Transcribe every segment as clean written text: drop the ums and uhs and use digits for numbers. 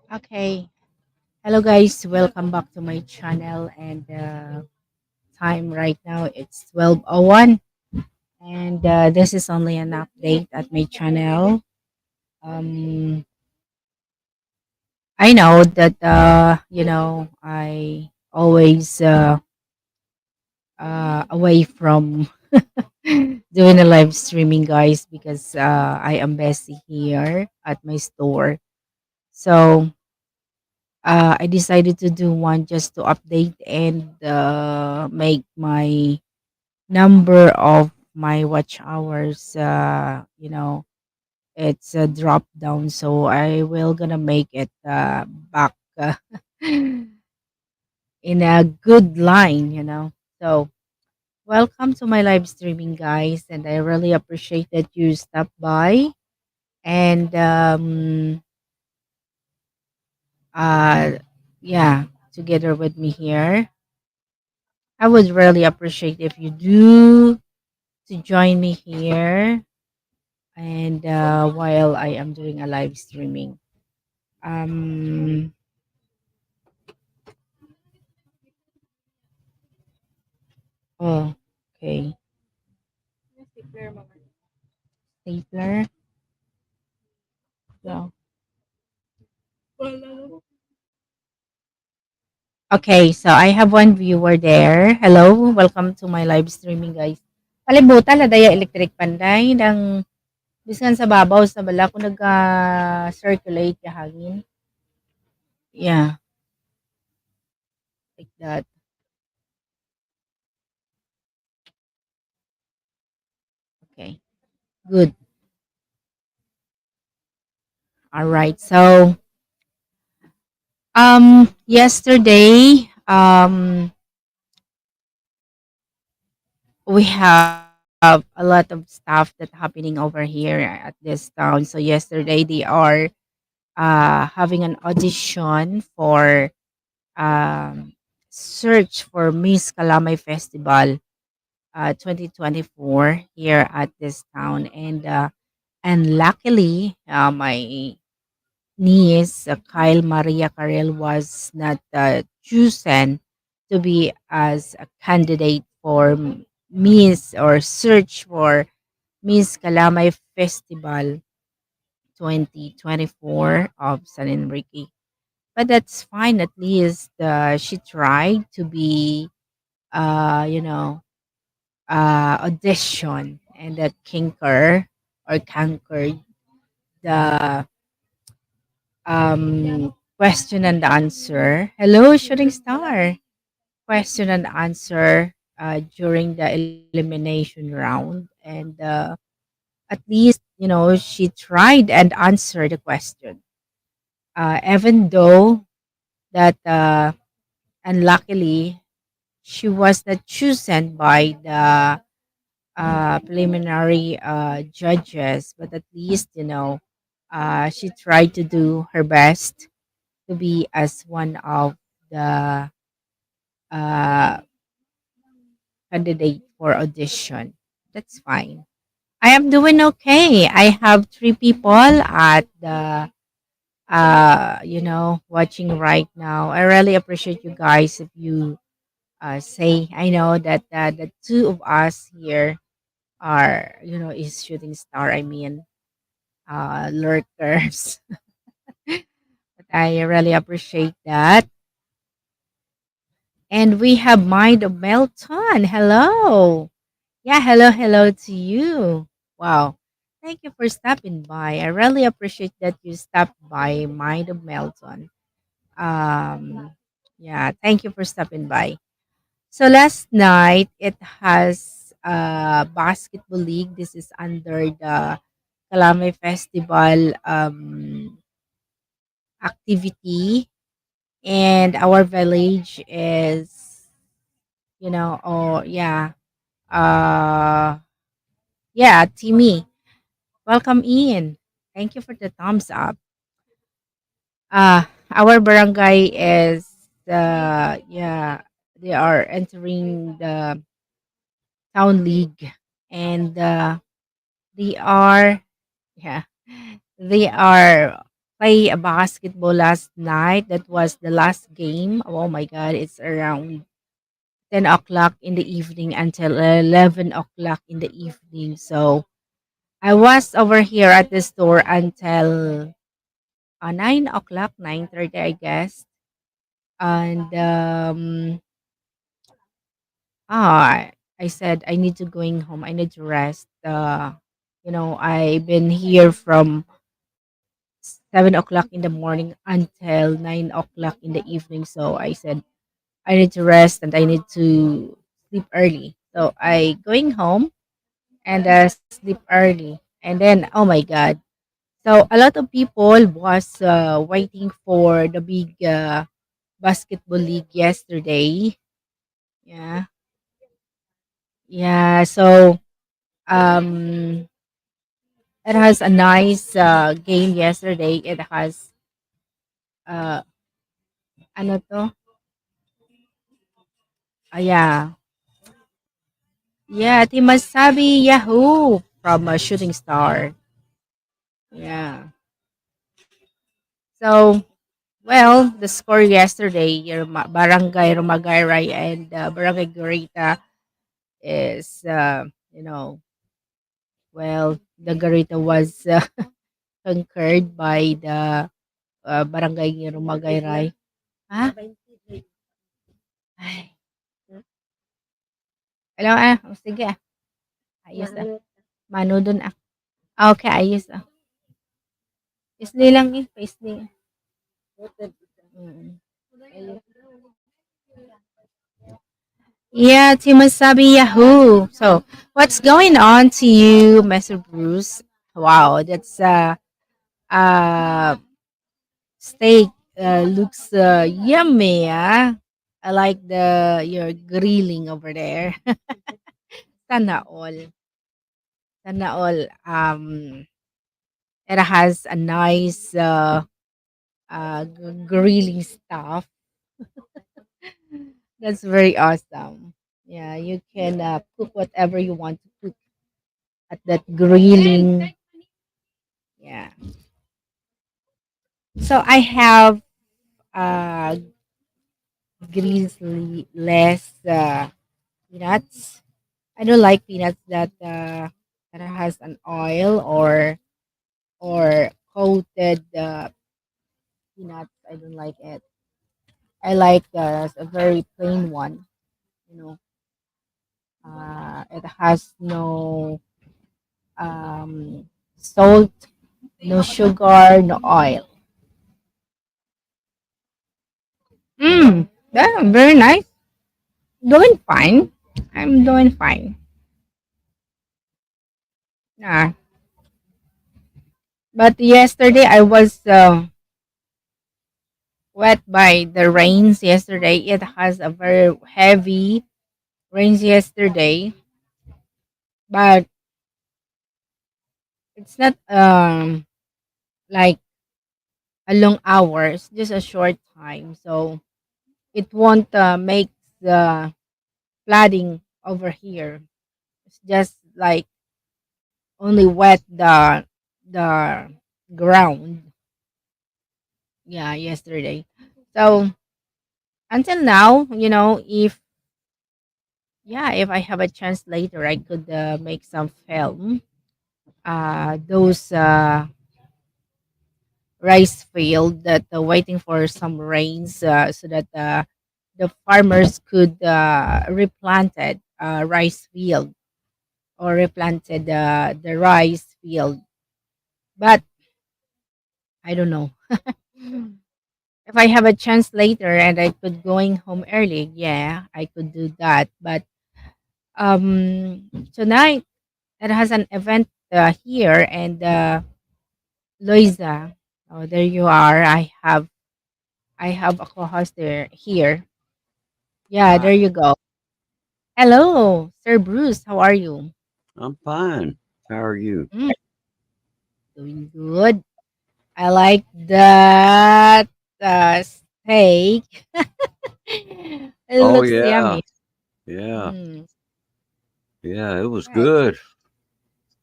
Okay. Hello guys, welcome back to my channel and time right now it's 12:01 and this is only an update at my channel. Um I know that I always away from doing a live streaming guys because I am busy here at my store. So I decided to do one just to update and make my number of my watch hours. It's a drop down, so I will gonna make it back in a good line. So welcome to my live streaming, guys, and I really appreciate that you stopped by and uh yeah, together with me here. I would really appreciate if you do to join me here and while I am doing a live streaming. Um oh okay. Stapler. So okay, so I have one viewer there. Hello, welcome to my live streaming guys. Palibutan na daya electric panday ng bisan sa babaw sa bala ko circulate ya hangin. Yeah, like that. Okay. Good. All right. So yesterday, we have a lot of stuff that happening over here at this town. So yesterday they are having an audition for search for Miss Kalamay Festival 2024 here at this town, and luckily my niece, Kyle Maria Carrel, was not chosen to be as a candidate for Miss or search for Miss Kalamay Festival 2024 of San Enrique. But that's fine. At least she tried to be, uh, you know, audition and that conquered the question and answer. Hello, shooting star. Question and answer during the elimination round, and at least she tried and answered the question. Even though that unluckily she was not chosen by the preliminary judges, but at least she tried to do her best to be as one of the uh, candidate for audition. That's fine. I am doing okay. I have three people at the watching right now. I really appreciate you guys if you say. I know that the two of us here are is shooting star. I mean lurkers. But I really appreciate that. And we have Mind of Melton. Hello. Yeah, hello to you. Wow. Thank you for stopping by. I really appreciate that you stopped by Mind of Melton. Um, yeah, thank you for stopping by. So last night it has basketball league. This is under the Kalame Festival activity, and our village is oh yeah, uh Timmy, welcome in. Thank you for the thumbs up. Our barangay is yeah, they are entering the town league, and they are yeah, they are play a basketball last night. That was the last game. Oh my god, it's around 10 o'clock in the evening until 11 o'clock in the evening. So I was over here at the store until 9 o'clock, 9:30, I guess. And I said I need to going home. I need to rest. I've been here from 7 o'clock in the morning until 9 o'clock in the evening. So I said I need to rest and I need to sleep early. So I going home and sleep early. And then oh my god. So a lot of people was waiting for the big basketball league yesterday. Yeah. Yeah. So um it has a nice game yesterday. It has uh ano to? Yeah. Yeah, Timasabi Yahoo from a shooting star. Yeah. So, well, the score yesterday, Barangay Rumagayray and Barangay Garita is, the Garita was conquered by the Barangay Rumagayray. Ha? Ay, alam sige ayos Mano dun Okay, ayos Isli lang paisli. Mm. Yeah, Timasabi Yahoo. So, what's going on to you, Mr. Bruce? Wow, that's uh steak looks yummy. I like the your grilling over there. Sana all. Sana all. It has a nice grilling stuff. That's very awesome. Yeah, you can cook whatever you want to cook at that grilling. Yeah. So I have grizzly less peanuts. I don't like peanuts that has an oil or coated peanuts. I don't like it. I like a very plain one. You know, it has no salt, no sugar, no oil. Yeah, very nice. Doing fine. I'm doing fine. Yeah. But yesterday I was wet by the rains yesterday. It has a very heavy rains yesterday, but it's not like a long hours, just a short time. So it won't make the flooding over here. It's just like only wet the ground. Yeah, yesterday. So until now, if I have a chance later, I could make some film. Those rice field that waiting for some rains, so that the farmers could replanted rice field or replanted the rice field. But I don't know. If I have a chance later and I could going home early, yeah, I could do that. But tonight it has an event here, and Loiza, oh, there you are. I have a co-host there here. Yeah, there Hi, you go. Hello, Sir Bruce. How are you? I'm fine. How are you? Mm, doing good. I like that steak. It Oh looks yeah, yummy. yeah, Mm, yeah. It was right. good.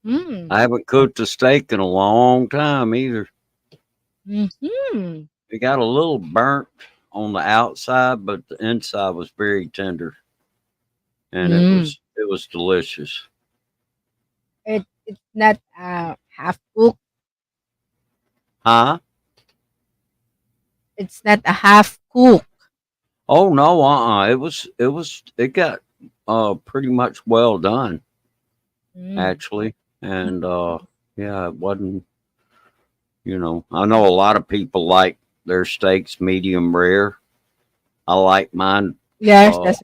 Mm, I haven't cooked a steak in a long time either. Mm-hmm. It got a little burnt on the outside, but the inside was very tender, and it Mm. was delicious. It's not half cooked. Huh? It's not a half cook. Oh no, it got pretty much well done Mm. actually. And yeah, it wasn't, I know a lot of people like their steaks medium rare. I like mine Yes, uh that's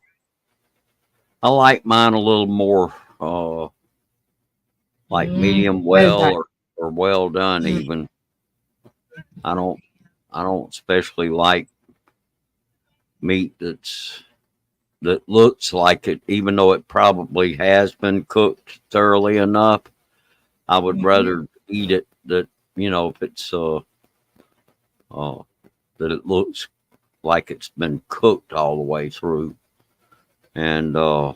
I like mine a little more like medium well well done. or well done Mm. even. I don't I don't especially like meat that looks like it, even though it probably has been cooked thoroughly enough. I would Mm-hmm. rather eat it that, if it's uh that it looks like it's been cooked all the way through. And I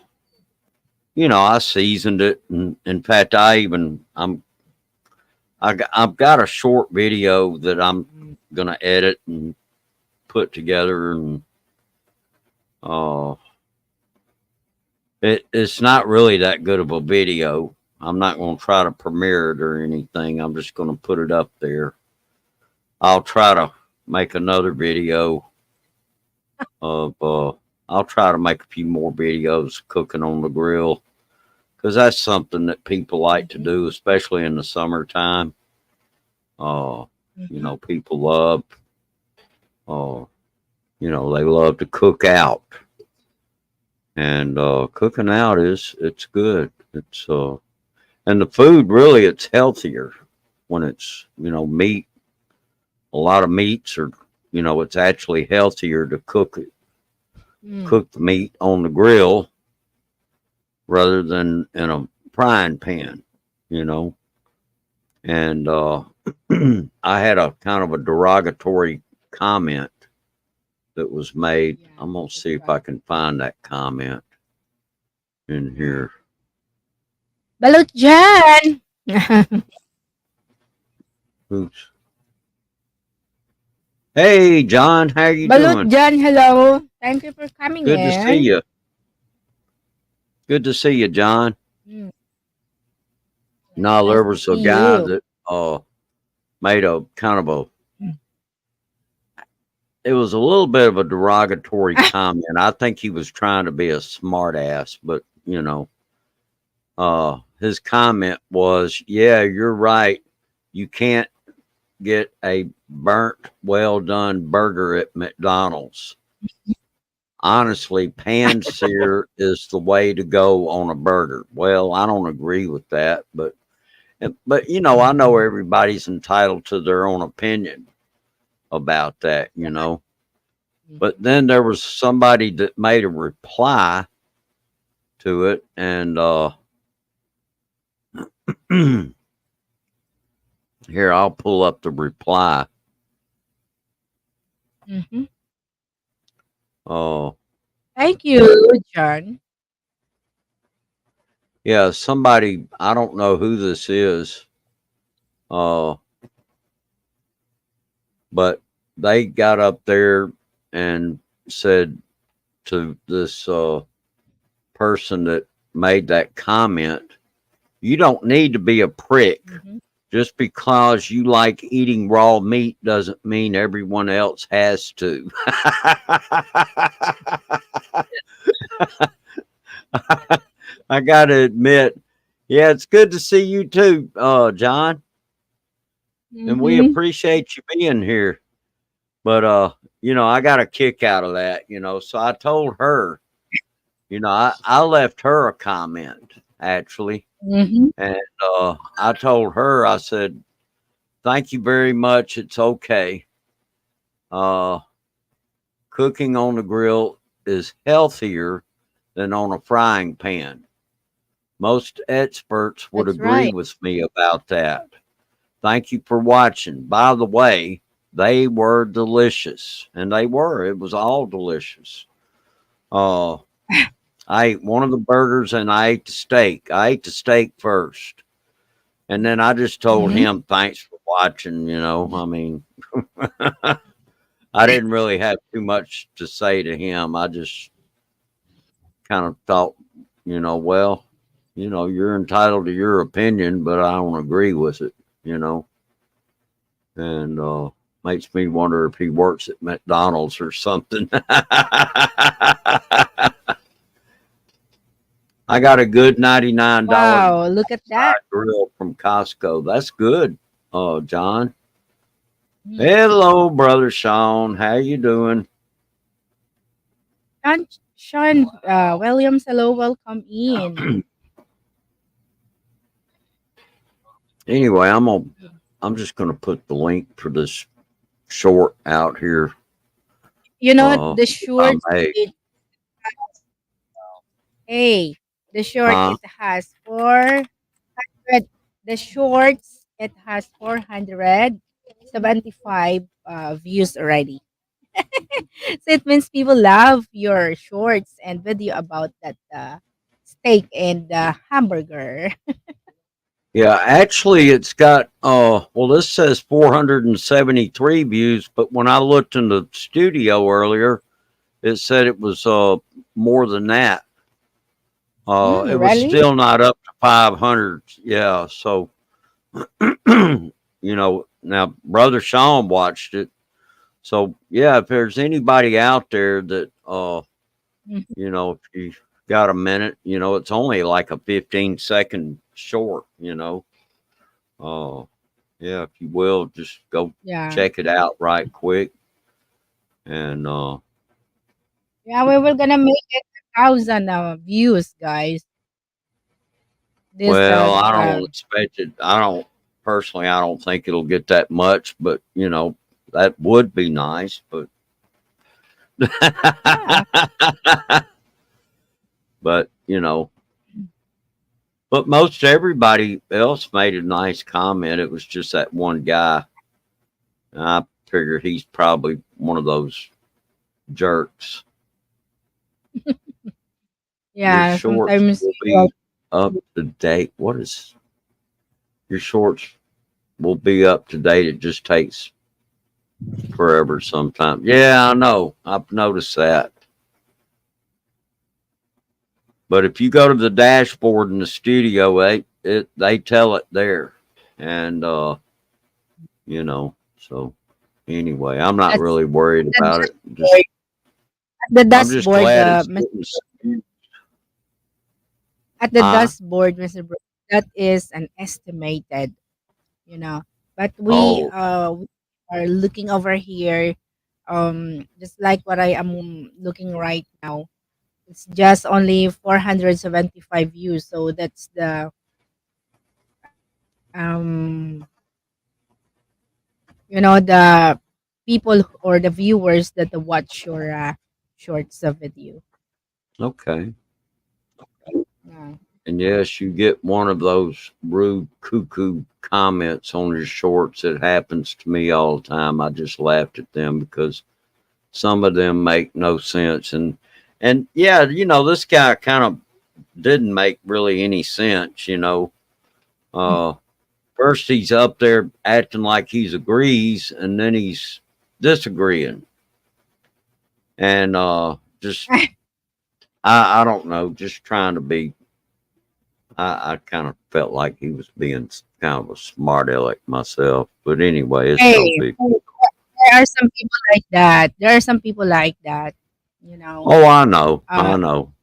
seasoned it, and in fact, I've got a short video that I'm gonna edit and put together, and uh, it's not really that good of a video. I'm not gonna try to premiere it or anything. I'm just gonna put it up there. I'll try to make another video of. I'll try to make a few more videos cooking on the grill because that's something that people like to Mm-hmm. do, especially in the summertime. Uh, Mm-hmm. People love. Uh, they love to cook out, and cooking out it's good. It's and the food really it's healthier when it's meat. A lot of meats are it's actually healthier to Mm. cook the meat on the grill rather than in a frying pan. You know, and I had a kind of a derogatory comment that was made. Yeah, I'm gonna that's see if I right. can find that comment in Mm. here. Balut dyan! Oops. Hey, John, how you Balut doing? dyan, hello. Thank you for coming Good to see in. you. Good to see you, John. Mm. Yeah, No, nice there to was a see guy you. that made a kind of a. Mm. It was a little bit of a derogatory comment. I think he was trying to be a smart ass, but his comment was, "Yeah, you're right. You can't get a burnt, well done burger at McDonald's. Honestly, pan sear is the way to go on a burger." Well, I don't agree with that, but I know everybody's entitled to their own opinion about that. But Mhm. then there was somebody that made a reply to it, and here I'll pull up the reply. Mhm. Oh, Thank you, John. yeah, somebody, I don't know who this is, uh, but they got up there and said to this person that made that comment, "You don't need to be a prick. Mhm. Just because you like eating raw meat doesn't mean everyone else has to." I got to admit, yeah, it's good to see you too, John, and we Mhm. appreciate you being here. But I got a kick out of that. So I told her, I left her a comment actually, Mhm. and I told her, I said, "Thank you very much. It's okay. Uh, Cooking on the grill is healthier than on a frying pan. Most experts would That's agree right. with me about that. Thank you for watching. By the way, they were delicious, and they were. It was all delicious. Uh, I ate one of the burgers and I ate the steak. I ate the steak first, and then I just told Mhm. him thanks for watching, you know. I mean, I didn't really have too much to say to him. I just kind of thought, well, you're entitled to your opinion, but I don't agree with it, you know, and makes me wonder if he works at McDonald's or something. I got a good $99 Wow, look at that. grill from Costco. That's good, John. Mm. Hello, brother Sean. How you doing? Sean Williams, hello, welcome in. Anyway, I'm just gonna put the link for this short out here. You know what? The I short, made. it hey, the short Huh? it has 400. The shorts it has 475 views already. So it means people love your shorts and video about that steak and hamburger. Yeah, actually, it's got. Well, this says 473 views, but when I looked in the studio earlier, it said it was more than that. It was Really? still not up to 500. Yeah, so now brother Sean watched it. So yeah, if there's anybody out there that Mhm. if you got a minute, it's only like a 15-second short, Uh yeah, if you will, just go Yeah. check it out right quick. And Yeah, we were gonna make it 1,000 views, guys. This well, I don't expect it. I don't think it'll get that much, but that would be nice, but yeah. but but most everybody else made a nice comment. It was just that one guy. I figure he's probably one of those jerks. Your Yeah, shorts sometimes will be up to date. What is your shorts will be up to date? It just takes forever sometimes. Yeah, I know. I've noticed that. But if you go to the dashboard in the studio, they tell it there. And so anyway, I'm not that's really worried the about it. dashboard. The I'm just dashboard, glad it's Mr. getting some views. At the Huh? dashboard, Mr. Bro, that is an estimated, you know. But Oh, we are looking over here, just like what I am looking right now. It's just only 475 views, so that's the um the people or the viewers that watch your shorts of video. okay. Yeah. And yes, you get one of those rude cuckoo comments on your shorts. It happens to me all the time. I just laughed at them because some of them make no sense. And yeah, this guy kind of didn't make really any sense. Uh First he's up there acting like he's agrees, and then he's disagreeing. And just I don't know, just trying to be. I kind of felt like he was being kind of a smart aleck myself, but anyway, it's no Hey, big. there are some people like that. There are some people like that. You know, Oh, I know, uh, I know.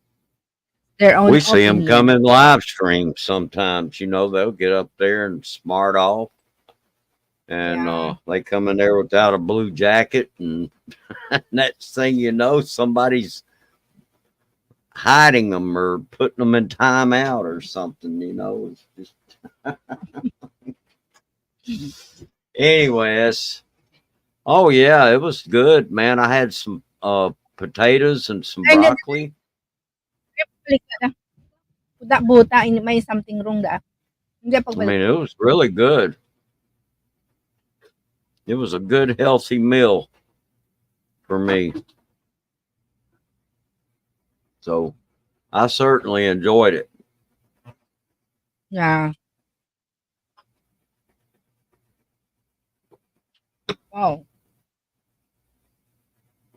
their own We see them come opinion. in live streams sometimes. They'll get up there and smart off, and Yeah. they come in there without a blue jacket, and next thing you know, somebody's hiding them or putting them in timeout or something. It's just anyway. Oh yeah, it was good, man. I had some potatoes and some And then broccoli. balik ka na. Buta, may something wrong da. Hindi I pagbalik mean, ko. it was really good. It was a good, healthy meal for me. So I certainly enjoyed it. Yeah. Oh,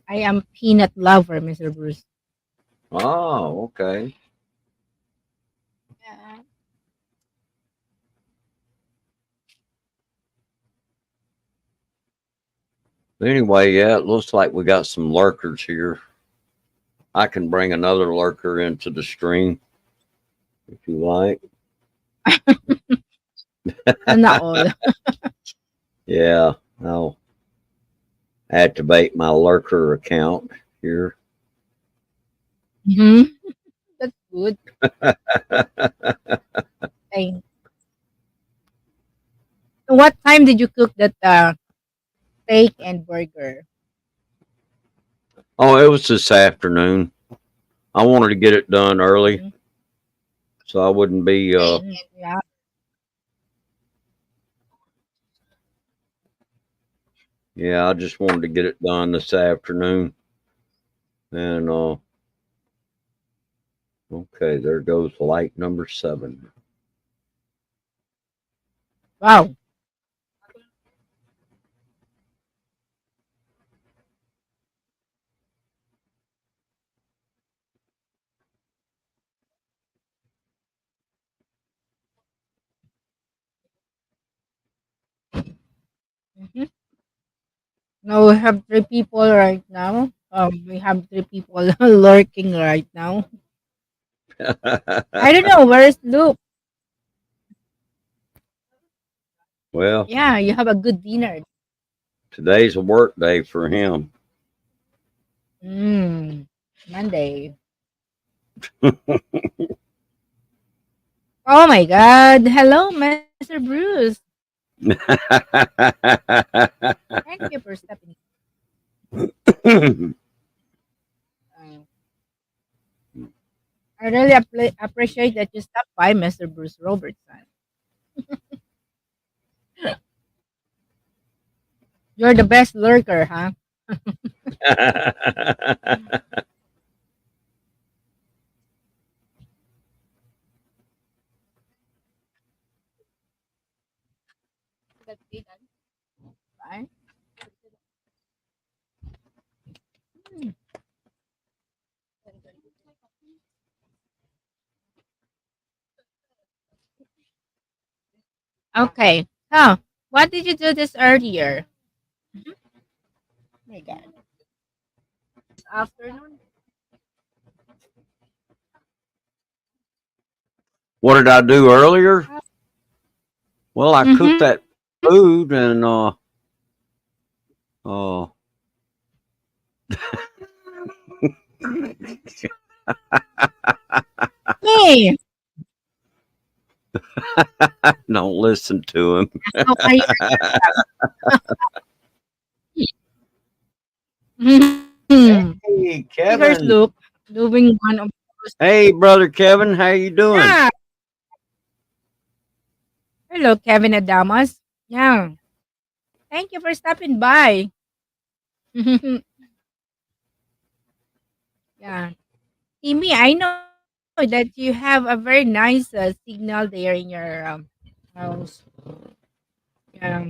I am peanut lover, Mr. Bruce. Oh, okay. Yeah. Anyway, yeah, it looks like we got some lurkers here. I can bring another lurker into the stream if you like. Not all. Yeah, I'll activate my lurker account here. Hmm. That's good. Thank. So what time did you cook that steak and burger? Oh, it was this afternoon. I wanted to get it done early Mhm. so I wouldn't be Yeah. yeah, I just wanted to get it done this afternoon. And okay, there goes light number 7. Wow. Hmm. Now we have three people right now. We have three people lurking right now. I don't know where's Luke. Well, Yeah, you have a good dinner. today's a work day for him. Mm, Monday. Oh my God! Hello, Mr. Bruce. Thank you for stepping. Uh, I really appreciate that you stopped by, Mr. Bruce Robertson. You're the best lurker, huh? Right? Hmm. Okay. Oh, what did you do this earlier? Mhm. Oh my God. This afternoon. What did I do earlier? Well, I cooked Mm-hmm. that food and uh Hey, don't listen to him. how are you? Hmm. Hey, Here's Kevin. Luke doing one of those. Hey, brother Kevin, how you doing? Yeah. Hello, Kevin Adamas. Yeah. Thank you for stopping by. Yeah. Timmy, I know that you have a very nice signal there in your house. Yeah.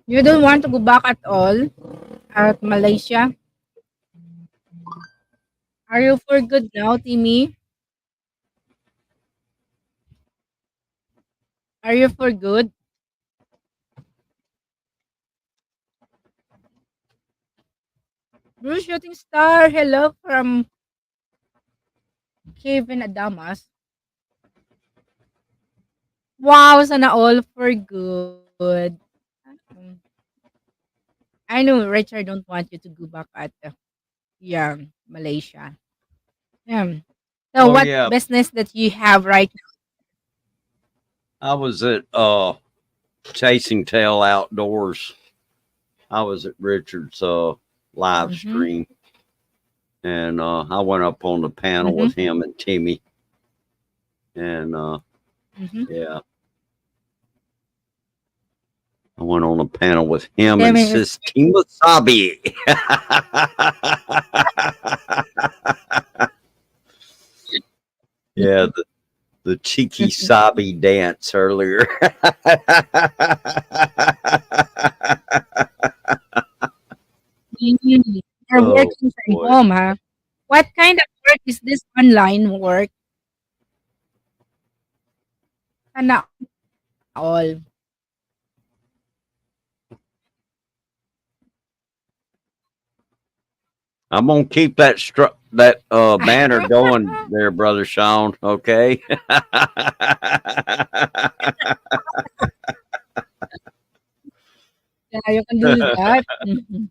You don't want to go back at all at Malaysia? Are you for good now, Timmy? Are you for good? Bruce Shooting Star, hello from Kevin Adamas. Wow, sana all for good. Um, I know Richard don't want you to go back at yeah, Malaysia. Yeah. So Oh what yeah, business that you have right I was at Chasing Tail Outdoors. I was at Richard's now? live Mm-hmm. stream, and I went up on the panel Mm-hmm. with him and Timmy, and Mm-hmm. yeah, I went on a panel with him and Kevin is Sis Wasabi. Yeah, the cheeky sabi dance earlier. boy. home, huh? What kind of work is this online work? Sana all. I'm gonna keep that banner going there, brother Sean. Okay. Yeah, you can do that. Mhm.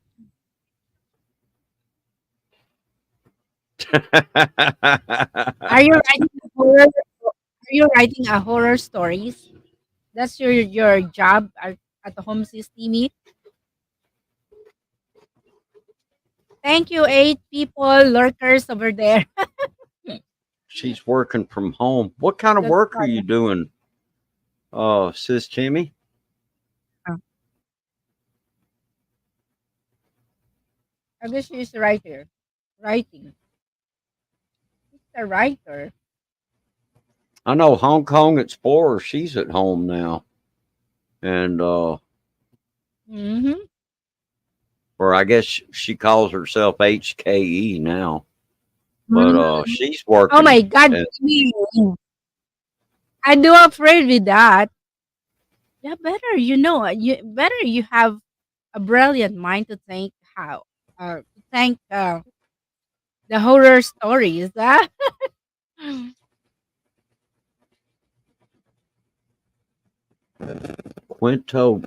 Are you writing a horror? Are you writing a horror stories? That's your job at the home Timmy. Thank you, 8 people lurkers over there. She's working from home. What kind of That's work are fun. you doing, sis Jimmy? Uh, I guess she's a writer. Writing. She's a writer. I know Hong Kong Explorer. She's at home now, and Mm-hmm. or I guess she calls herself HKE now, but Mhm. she's Oh working. my God, And Timmy. I do afraid with that. Yeah, better you better you have a brilliant mind to think how to think the horror stories. Huh? Quinto,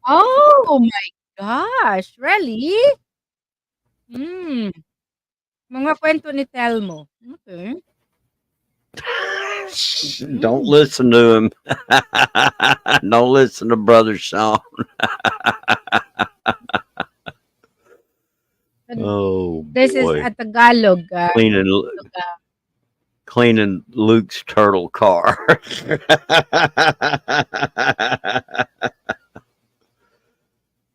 Oh my gosh, really? Hmm. Mga kwento ni Telmo. Okay. don't Hmm. listen to him. Don't listen to brother Sean. And Oh this is boy, a Tagalog. cleaning cleaning Luke's turtle car.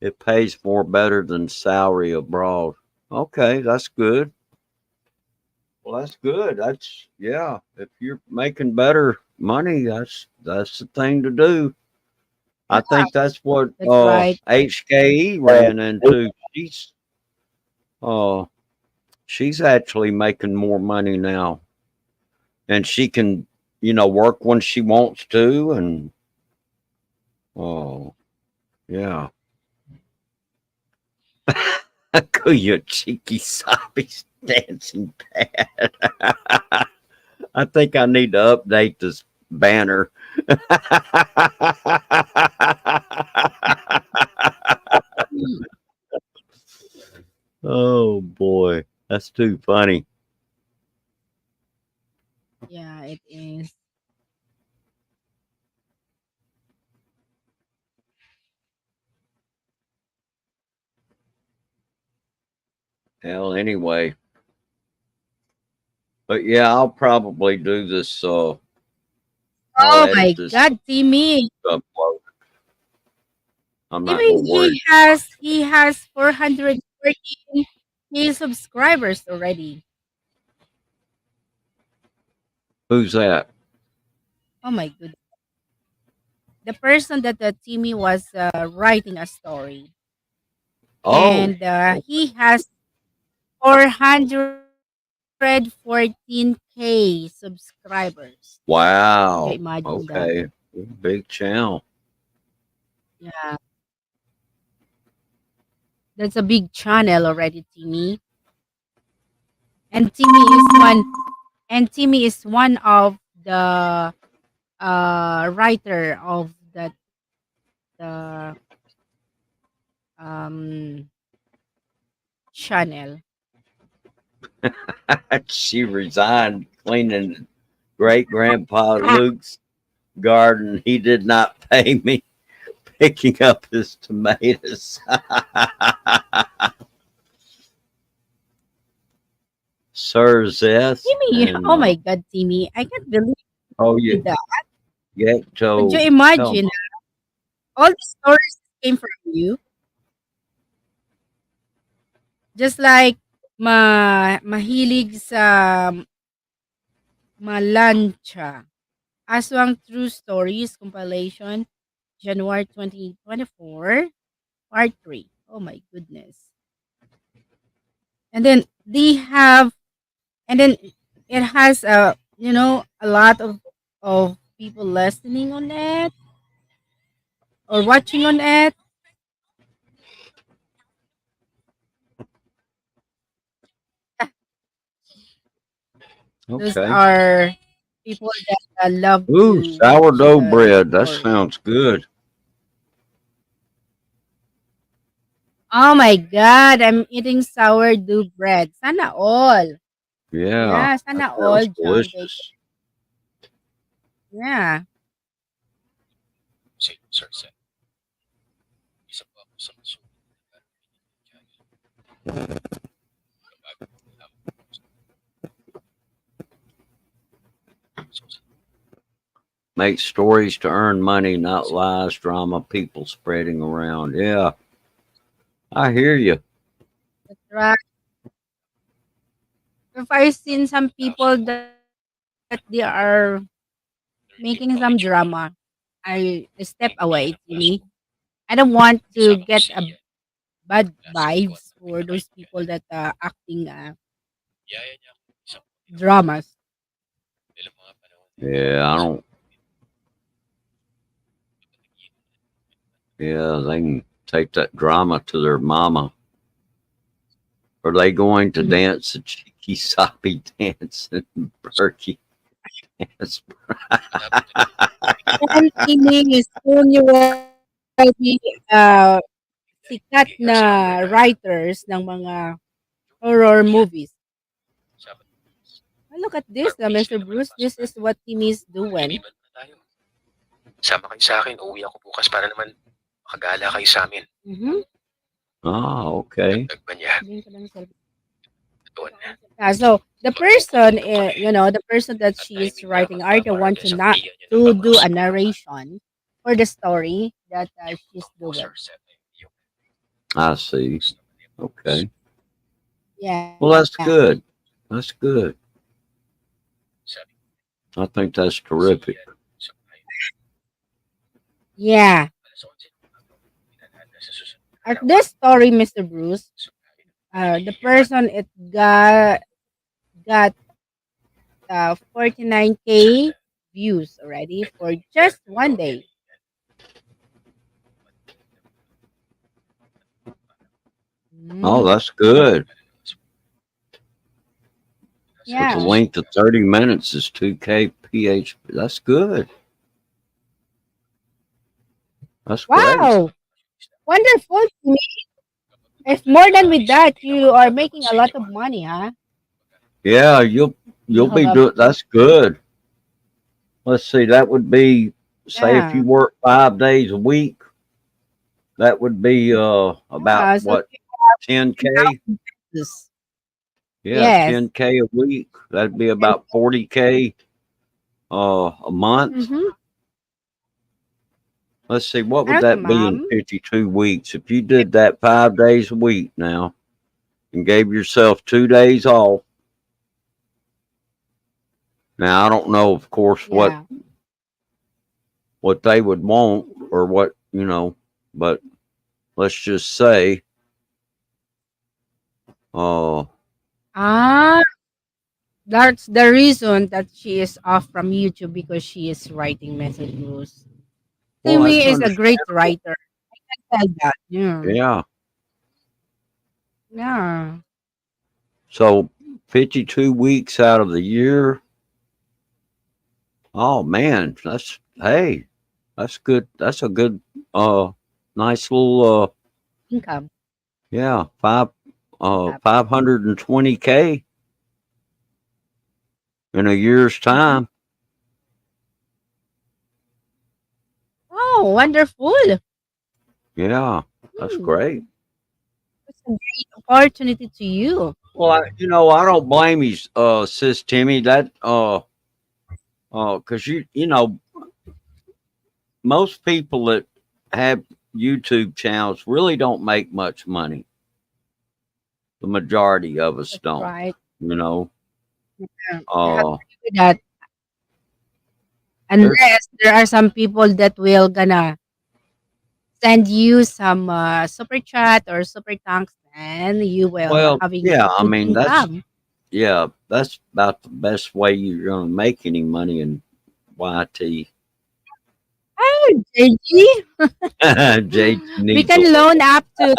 It pays more better than salary abroad. Okay, that's good. Well, that's good. That's yeah. If you're making better money, that's the thing to do. I think that's what That's right. HKE ran into. Uh she's actually making more money now, and she can work when she wants to, and oh yeah. Kuya cheeky soppy's dancing pad. I think I need to update this banner. Oh boy, that's too funny. Yeah, it is. Hell, anyway, but yeah, I'll probably do this. I'll Oh edit my this God, Timmy. upload. I'm not Timmy, gonna worry. he has 414 subscribers already. Who's that? Oh my goodness. The person that Timmy was writing a story, Oh, and he has 414K subscribers. Can you wow. imagine that? Okay, big channel. Yeah, that's a big channel already, Timmy. And Timmy is one of the writer of that uh, um channel. She resigned cleaning great grandpa Luke's garden. He did not pay me picking up his tomatoes. Sir Zeth Timmy, and oh my God, Timmy, I can't believe oh you yeah, did that. Could you Gecto. Tell imagine me, that all the stories came from you? Just like mahilig sa malancha. Aswang True Stories compilation, January 2024, part 3. Oh my goodness. And then they have, and then it has a lot of people listening on it or watching on it. Those Okay. are people that love Ooh, to watch sourdough the bread. That story. sounds good. Oh my god, I'm eating sourdough bread. Sana all. Yeah, Yeah, that sana all, sounds John. delicious. Yeah. Make stories to earn money, not lies, drama, people spreading around. Yeah, I hear you. That's right. If I've seen some people that they are making some drama, I step away, really. I don't want to get a bad vibes for those people that are acting dramas. Yeah, I don't. Yeah, they can take that drama to their mama. Are they going to Mhm. dance a cheeky soppy dance and Berkey dance? And Timmy, soon you will be sikat na writers ng mga horror movies. Oh, look at this, Mr. Bruce. This is what Timmy is doing. Mm-hmm. Ah, okay. Bigyan ko ng cellphone. Yeah, so the person, the person that she is writing are the one to not to do a narration for the story that she's doing. I see. Okay. Yeah. Well, that's good. That's good. I think that's terrific. Yeah. At this story, Mr. Bruce, the person it got 49K views already for just one day. Oh, Mm, that's good. With the yeah. length of 30 minutes is 2K PH. That's good. That's great. Wow. Wonderful to me. If more than with that, you are making a lot of money, huh? Yeah, you'll You have be a doing that's good. Let's see, that would be say if you yeah. work 5 days a week, that would be about Yeah. So what 10K? 10,000 pesos. Yeah, Yes. 10K a week. That'd be about 40K a month. Mm-hmm. Let's see, what would Okay, that be in ma'am. 52 weeks? If you did that 5 days a week now and gave yourself 2 days off. Now I don't know, of course, Yeah. what they would want or what but let's just say, uh, Ah, that's the reason that she is off from YouTube because she is writing message rules. well, that's Timmy is a great understandable. writer. Tell that. Yeah. Yeah. Yeah. So 52 weeks out of the year. Oh man, hey, that's good. That's a good, uh, nice little, Income. yeah, 520K in a year's Mm-hmm. time. Oh, wonderful. Yeah, that's Hmm. great. That's a great opportunity to you. Well, I don't blame you, sis Timmy. That, because most people that have YouTube channels really don't make much money. The majority of us That's don't. right. You know, Yeah. You have uh, to do that there's unless there are some people that will gonna send you some super chat or super thanks. and you will Well, having a yeah, I good mean that's income. yeah, that's about the best way you're going to make any money in YT. Oh, JG, JG we needs a can loan up to.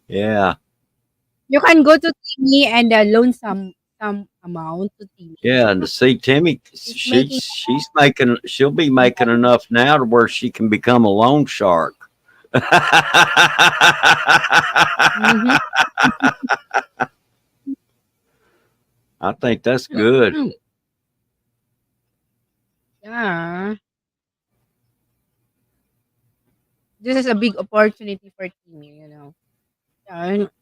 yeah, You can go to Timmy and loan some amount to Timmy. yeah, and to see Timmy, She's making. she'll be making enough now to where she can become a loan shark. Mhm. I think that's good. Yeah, this is a big opportunity for Timmy.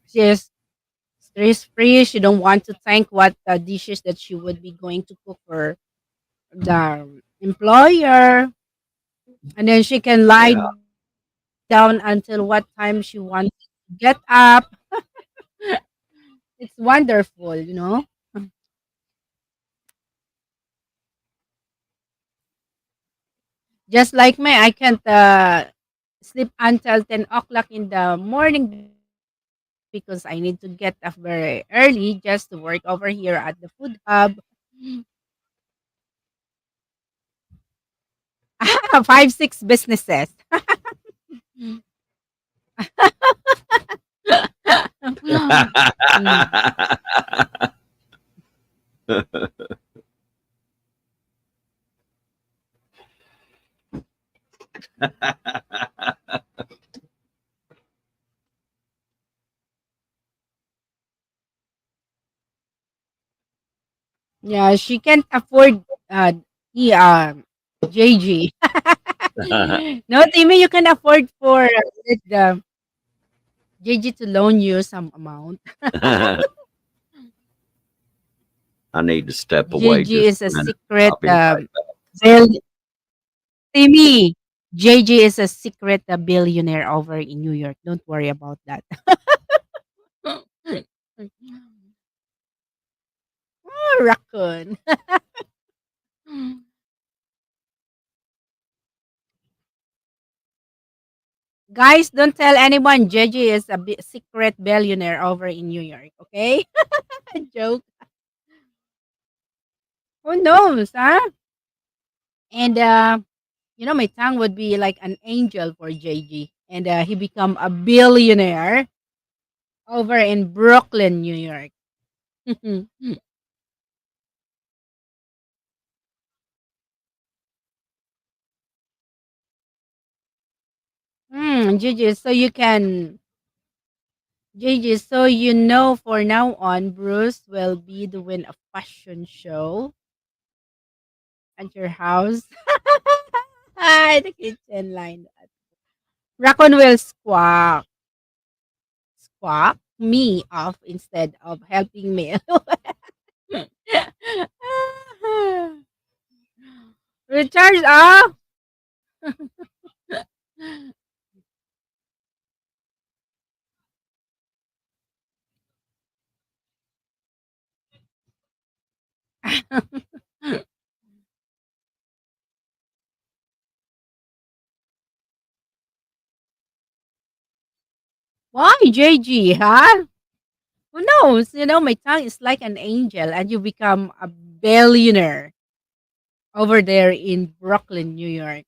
She's stress free. She don't want to think what the dishes that she would be going to cook for the employer, and then she can lie Yeah, down until what time she wants to get up. It's wonderful. Just like me, I can't sleep until 10 o'clock in the morning because I need to get up very early just to work over here at the food hub. 5, 6 businesses. Mm. Yeah, she can't afford the JG. No, Timmy, you can afford for the JG to loan you some amount. I need to step away JG just is a a minute. secret I'll be right bill. Timmy, JG is a secret billionaire over in New York. Don't worry about that. Oh, raccoon. Guys, don't tell anyone JG is a secret billionaire over in New York, okay? Joke. Who knows, huh? And my tongue would be like an angel for JG. And he become a billionaire over in Brooklyn, New York. JG, JJ, so for now on, Bruce will be doing a fashion show at your house. The kitchen line. Raccoon will squawk me off instead of helping me. Recharge off. Why, JG, huh? Who knows? My tongue is like an angel and you become a billionaire over there in Brooklyn, New York.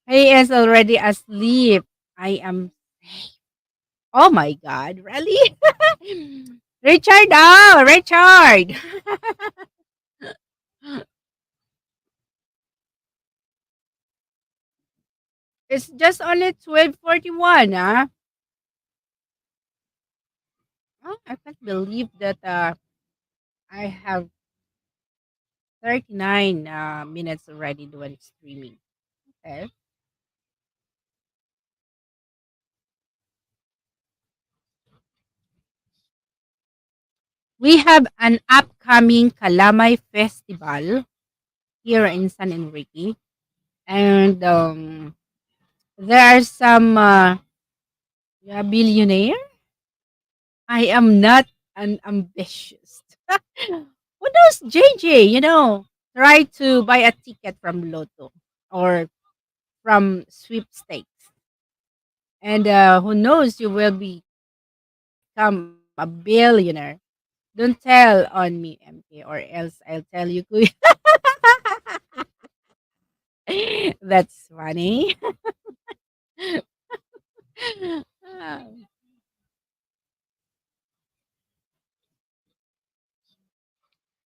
He is already asleep. I am. Oh my God! Really, Richard? Oh, Richard! It's just only 12:41. Huh? Oh, I can't believe that. I have 39 minutes already doing streaming. Okay. We have an upcoming Kalamay Festival here in San Enrique, and there are some yeah, billionaire. I am not an ambitious. What does JJ, try to buy a ticket from Lotto or from sweepstakes. And who knows, you will become a billionaire. Don't tell on me, MK, or else I'll tell you. Kuya. That's funny.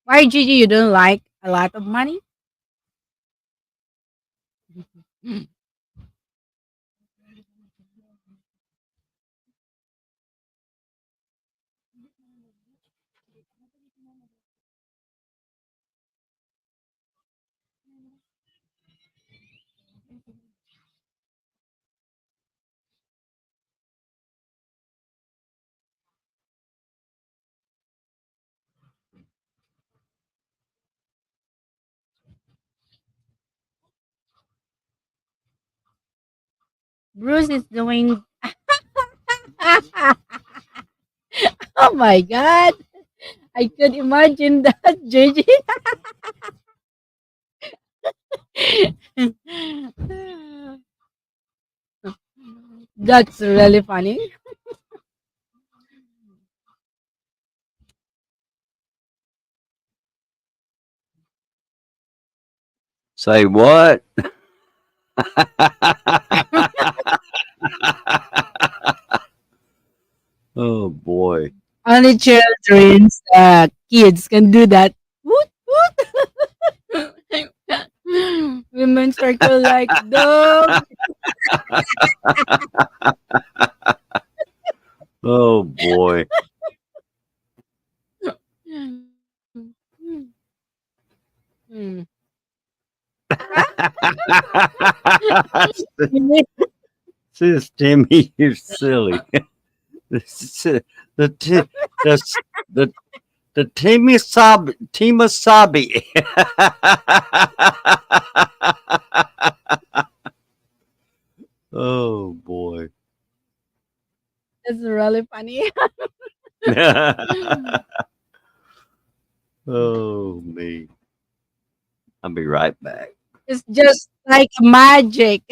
Why, Gigi, you don't like a lot of money? Bruce is doing. Oh my God. I could imagine that, Gigi. That's really funny. Say what? Oh boy. Only children's kids can do that. Woot, woot. Women circle like dog. Oh boy. Hmm. Sis Timmy, you're silly. This is- the ti- the s- the the Timasabi. Oh boy. That's really funny. Oh me. I'll be right back. It's just like magic.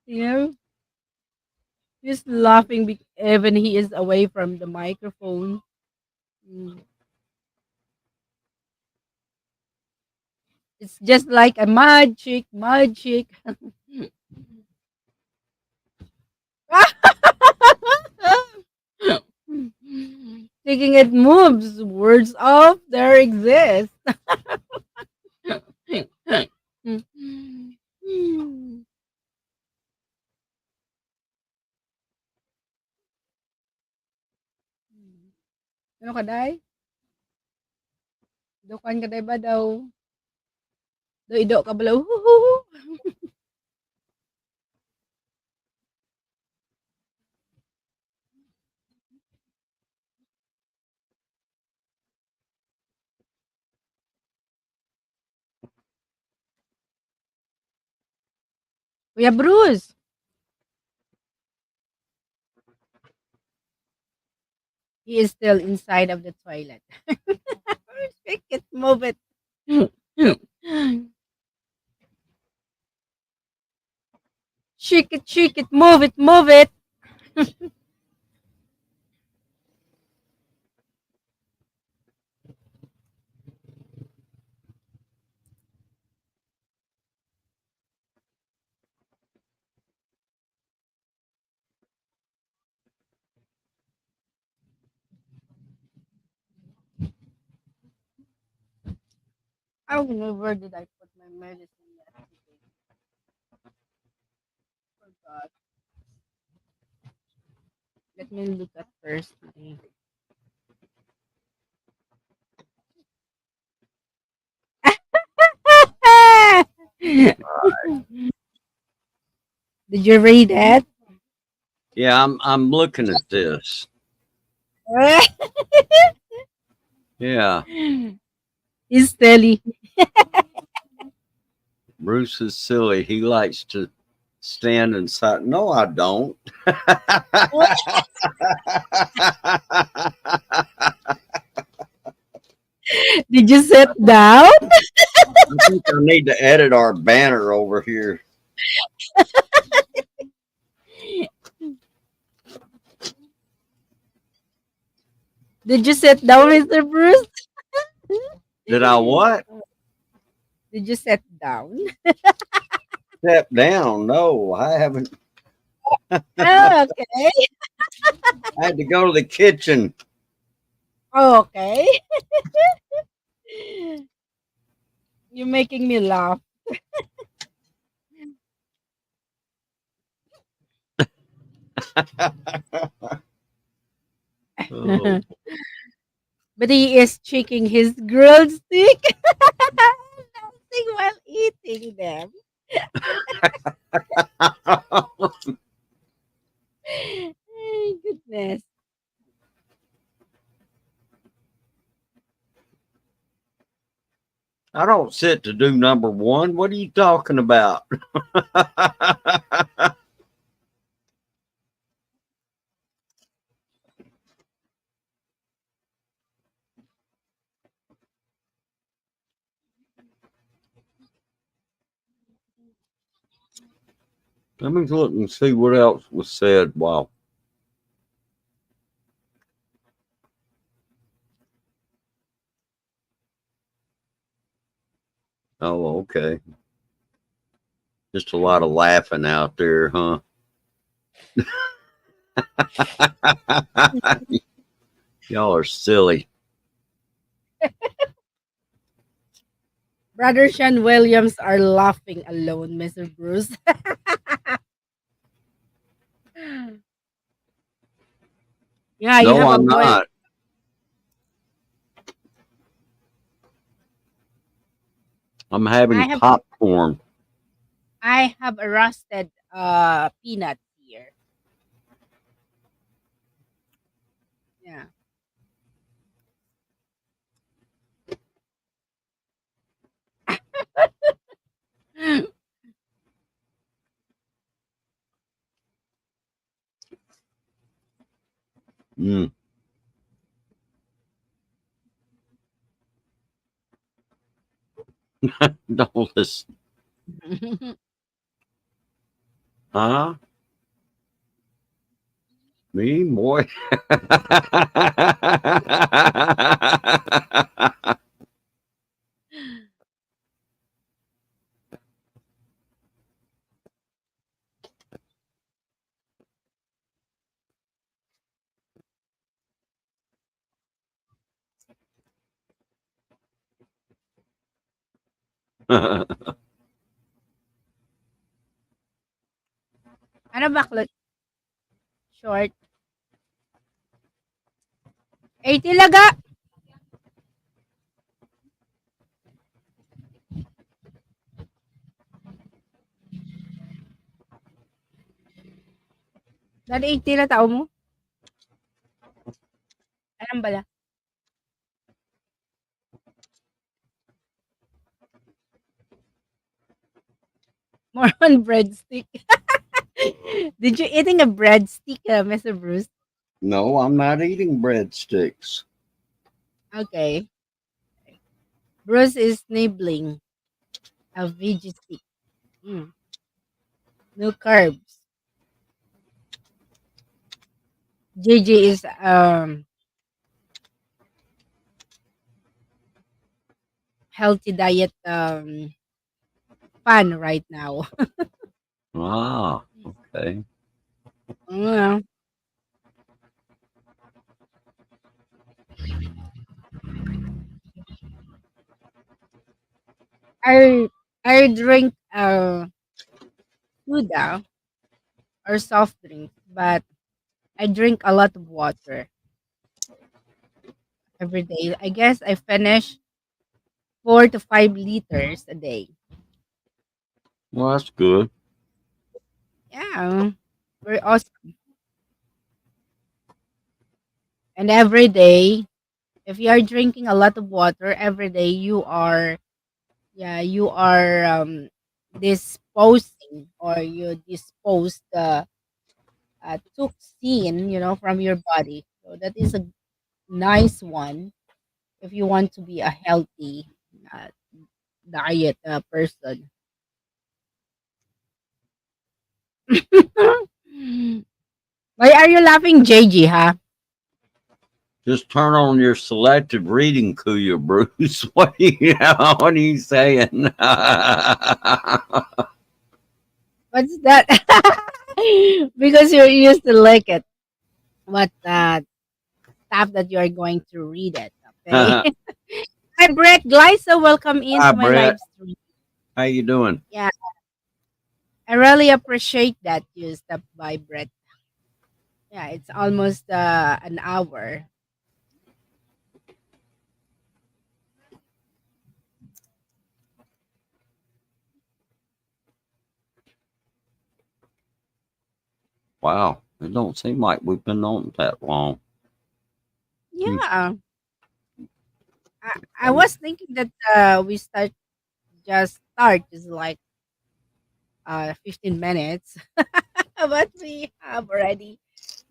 You know, he's laughing even he is away from the microphone. Mm. It's just like a magic, magic. Thinking it moves, words off, there exist. Ano ka, day? Dukan ka, day ba daw? Do ido ka balaw. Kuya Bruce, he is still inside of the toilet. Shake it, move it. Shake it, move it, move it. I don't know where did I put my medicine yesterday. Forgot. Let me look at first today. Did you read that? Yeah, I'm looking at this. Yeah. He's silly. Bruce is silly. He likes to stand inside. No, I don't. Did you sit down? I think I need to edit our banner over here. Did you sit down, Mr. Bruce? Did I what? Did you sit down? Step down? No, I haven't. Oh, okay. I had to go to the kitchen. Oh, okay. You're making me laugh. Oh. But he is checking his grilled stick. Dancing while eating them. Ay, goodness. I don't sit to do number one. What are you talking about? Let me look and see what else was said. Wow. Oh, okay. Just a lot of laughing out there, huh? Y'all are silly. Brother Sean Williams are laughing alone, Mr. Bruce. Yeah, you No, have a I'm boil. not. I'm I having have popcorn. I have a roasted peanut here. Yeah. Mm. Don't listen. Huh? Me, boy. Ano ba short? 80 laga. Dali 80 na tao mo. Anong bala? More on breadstick. Did you eating a breadstick, Mr. Bruce? No, I'm not eating breadsticks. Okay. Bruce is nibbling a veggie stick. Mm. No carbs. JJ is healthy diet fan right now. Ah, okay. Mm. I I drink soda or soft drinks, but I drink a lot of water every day. I guess I finish 4 to 5 liters a day. Well, that's good. Yeah, very awesome. And every day, if you are drinking a lot of water every day, you are disposing or you dispose the toxin, from your body. So that is a nice one. if you want to be a healthy uh, diet person. Why are you laughing, JG? Huh? Just turn on your selective reading, Kuya Bruce. What are you saying? What's that? Because you're used to like it. What stuff that you are going to read it? Okay. Hi, Hi, Brett Glyso. Welcome into my Brett. live stream. How you doing? Yeah, I really appreciate that you stopped by, Brett. Yeah, it's almost an hour. Wow, it don't seem like we've been on that long. Hmm. Yeah, I Um, was thinking that we start is like 15 minutes, but we have already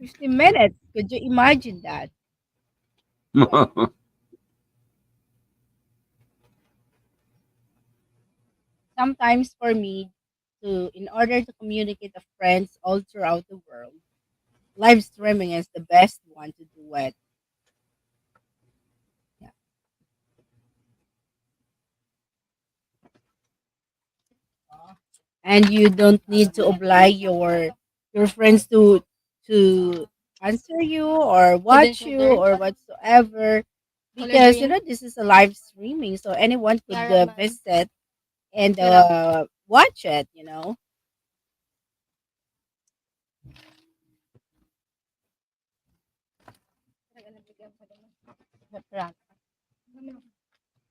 15 minutes. Could you imagine that? Sometimes for me, in order to communicate with friends all throughout the world, live streaming is the best one to do it. Yeah. And you don't need to oblige your friends to answer you or watch you or whatsoever, because this is a live streaming, so anyone could visit and watch it.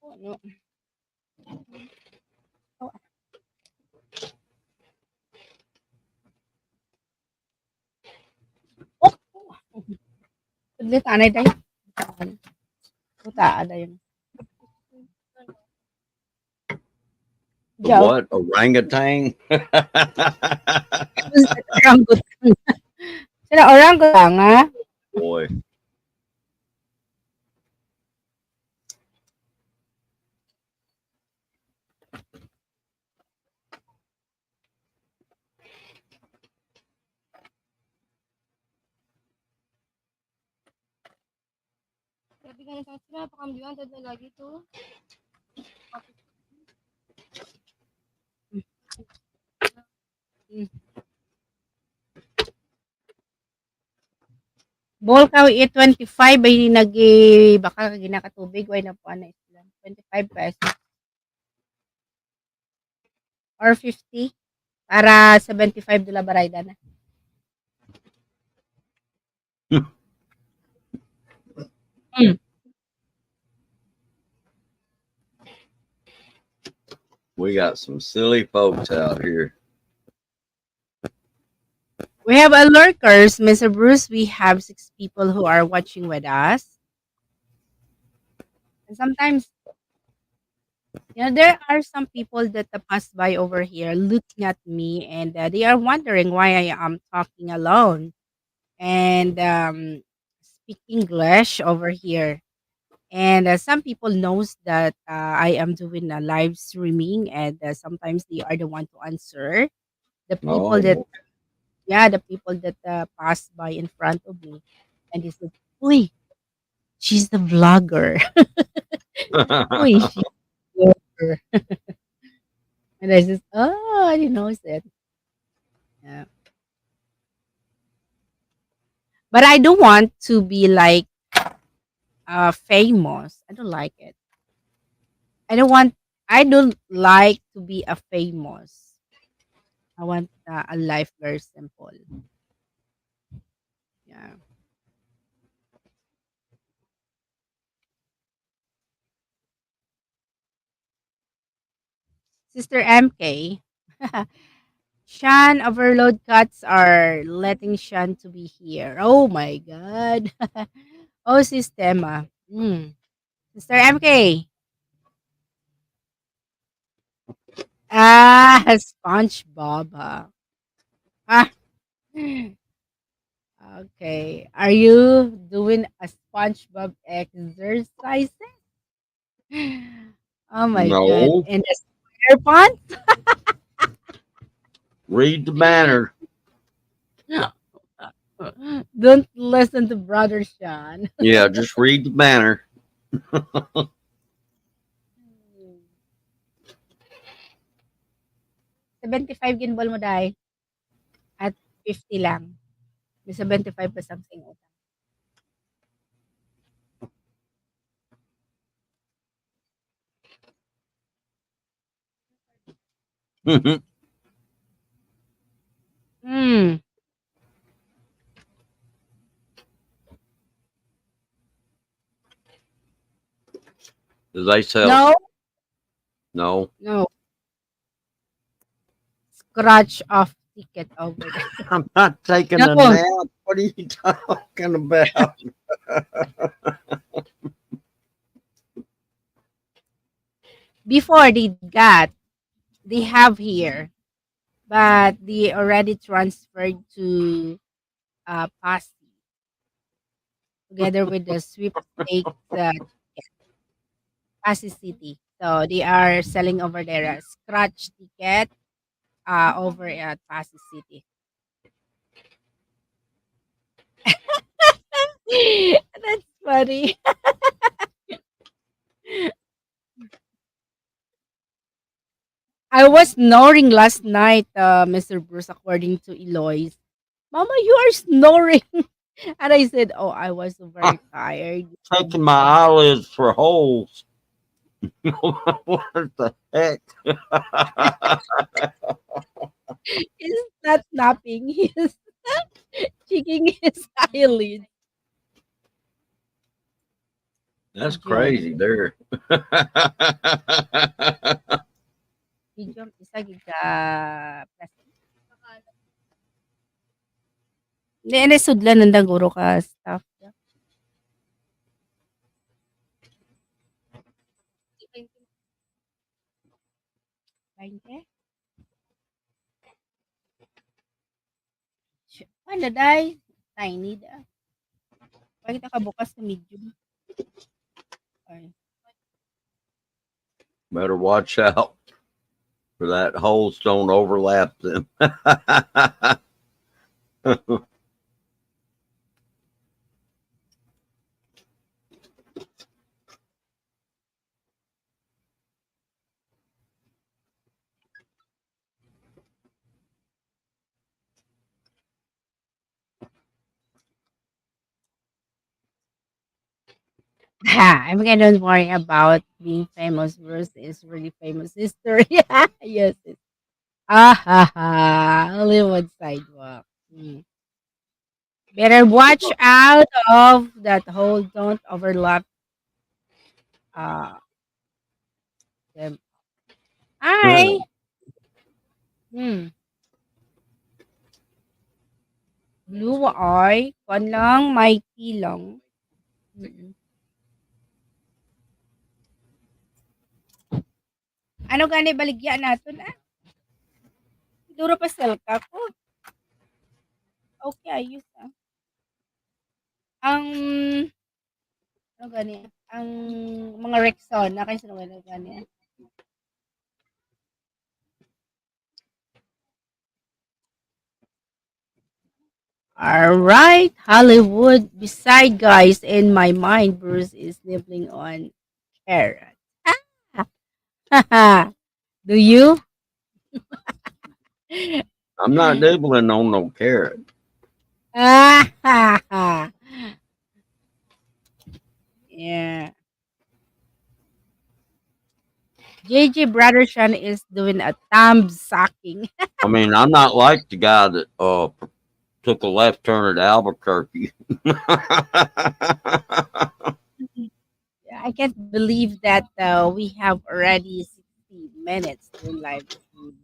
Oh, no. Oh, oh, oh. Saglit, anay tayo. Puta, ada yun. Diyaw. what orangutan? Orangutan. Sila orangutan, ha? Boy, Bol ka i-25 ay baka ginakatubig way na po ano sila. 25 pesos or 50 para 75 dula barayda na. Mm. we got some silly folks out here. We have a lurkers, Mr. Bruce. We have 6 people who are watching with us. And sometimes, there are some people that pass by over here looking at me and they are wondering why I am talking alone and speak English over here. And some people knows that I am doing a live streaming, and sometimes they are the one to answer the people that, Oh, yeah, the people that pass by in front of me, and they said, "Uy, she's the vlogger." Uy, she's the vlogger. And I said, "Oh, I didn't know it." Yeah. But I don't want to be like famous. I don't like it. I don't want. I don't like to be a famous. I want a life very simple. Yeah. Sister MK. Shan overload cuts are letting Shan to be here. Oh my god. Oh, Sistema. Sister MK. Ah, SpongeBob. Ah. Okay. Are you doing a SpongeBob exercise? Oh my god. No, And the square font? read the banner. Don't listen to Brother Sean. Yeah, just read the banner. 75 ginbol mo dai at 50 lang. May 75 pa something utang. Did Hmm. they sell? No, No, no. Scratch off ticket over there. I'm not taking a No. nap. What are you talking about? Before they have here, but they already transferred to Pasty together with the sweepstakes Pasty City. So they are selling over there a scratch ticket over at Pasty City. That's funny. I was snoring last night, Mr. Bruce, according to Eloise. Mama, you are snoring. And I said, oh, I was very tired. Taking my eyelids for holes. What the heck? He's not napping. He's shaking his eyelids. That's Medium. crazy there. Medium isa gid ka plastic. Hindi, sudlan nandang guro ka staff. 20? Ano day? Tiny da. Bakit nakabukas sa medium? Ay. Better watch out for that holes don't overlap them. I'm gonna don't worry about being famous versus really famous history. Yes. Ah ha ha. Hollywood sidewalk. Hmm. Better watch out of that hole. Don't overlap uh them. Hi. Hmm. Blue eye. Kon lang. Mighty lang. Mm. Ano gani baligya naton ah? Duro pa selka ko. Okay, ayos ah. Ang ano gani? Ang mga Rexon na kayo sa gani. All right, Hollywood. Beside guys, in my mind, Bruce is nibbling on carrot. Do you? I'm not nibbling on no carrot. Yeah. JJ Brotherson is doing a thumb sucking. I mean, I'm not like the guy that took a left turn at Albuquerque. I can't believe that we have already 60 minutes doing live stream.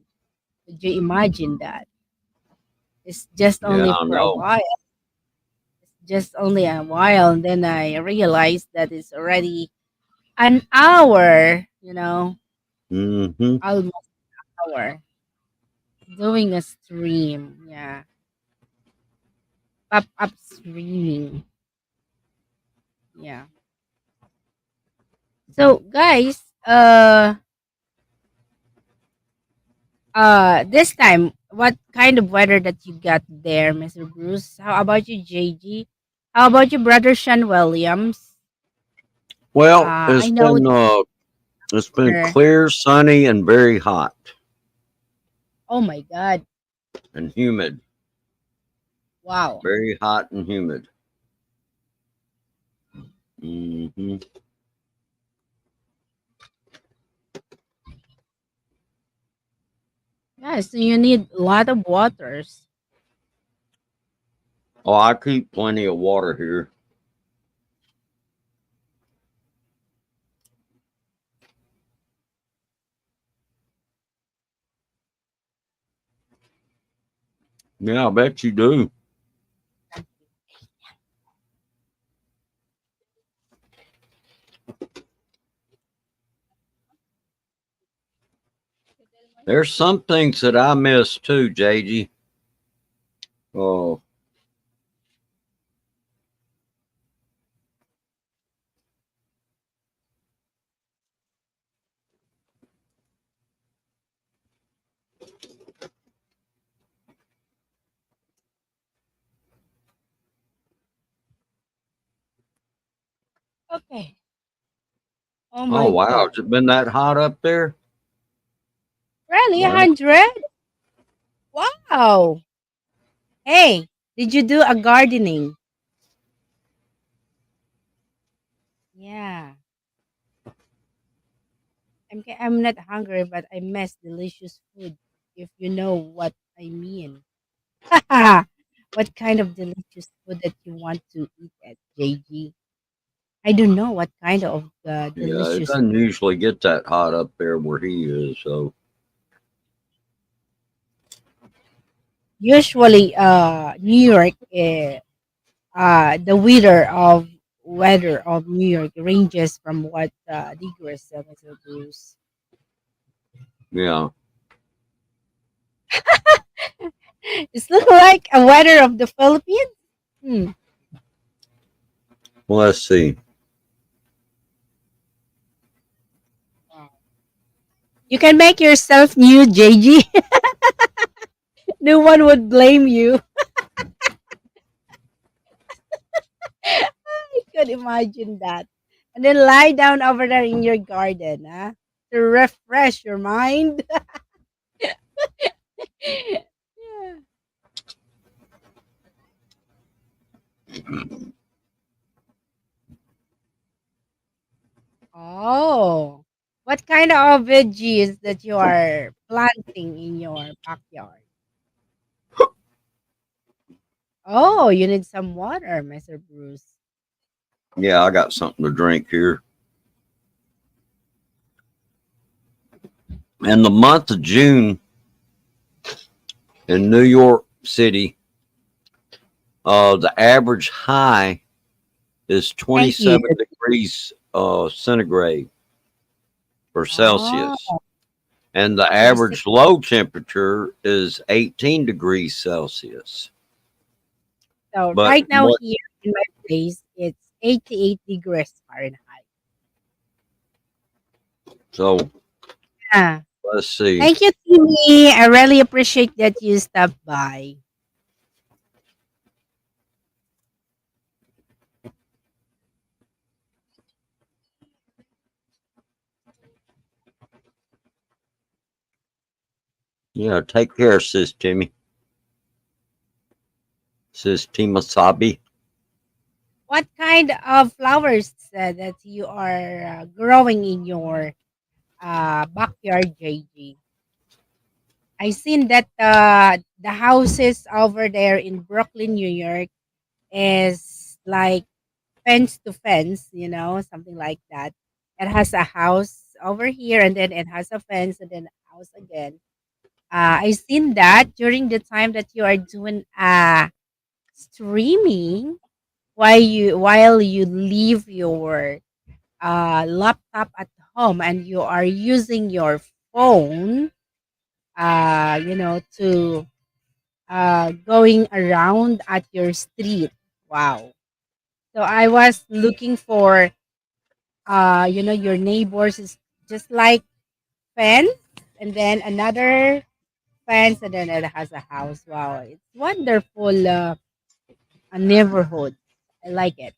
Could you imagine that? It's just Yeah, only I for a know. while. Just only a while. And then I realized that it's already an hour, Hmm. almost an hour doing a stream. Yeah. Pop up streaming. Yeah. So, guys, this time, what kind of weather that you got there, Mr. Bruce? How about you, JG? How about you, brother Sean Williams? Well, I know. it's been There. clear, sunny, and very hot Oh my God! and humid. Wow. Very hot and humid. Hmm. Yeah, so you need a lot of waters. Oh, I keep plenty of water here. Yeah, I bet you do. There's some things that I miss too, JG. Oh, Okay. Oh oh my wow. God. Has it been that hot up there? Really, a Well, 100? Wow. Hey, did you do a gardening? Yeah. I'm not hungry, but I miss delicious food. If you know what I mean. What kind of delicious food that you want to eat at JG? I don't know what kind of yeah, it delicious doesn't food. usually get that hot up there where he is. So, Usually, New York, the weather of New York ranges from what degrees, Mr. Bruce? yeah. It's look like a weather of the Philippines. Hmm. Well, let's see. You can make yourself new, JG. No one would blame you. I could imagine that. And then lie down over there in your garden, huh? To refresh your mind. Yeah. Oh, what kind of veggies that you are planting in your backyard? Oh, you need some water, Mr. Bruce. Yeah, I got something to drink here. In the month of June in New York City, the average high is Thank you. 27 degrees centigrade or Oh, Celsius, and the you're sick. average low temperature is 18 degrees Celsius. So But right now what? here in my place, it's 88 degrees Fahrenheit. So Yeah. let's see. Thank you, Timmy. I really appreciate that you stopped by. Yeah, take care, sis Timmy, sis Timasabi. What kind of flowers that you are growing in your backyard, JG? I seen that the houses over there in Brooklyn, New York, is like fence to fence, something like that. It has a house over here, and then it has a fence, and then a house again. I seen that during the time that you are doing streaming while you leave your laptop at home and you are using your phone, to going around at your street. Wow. So I was looking for your neighbors is just like fence, and then another fence, and then it has a house. Wow, it's wonderful. A neighborhood. I like it.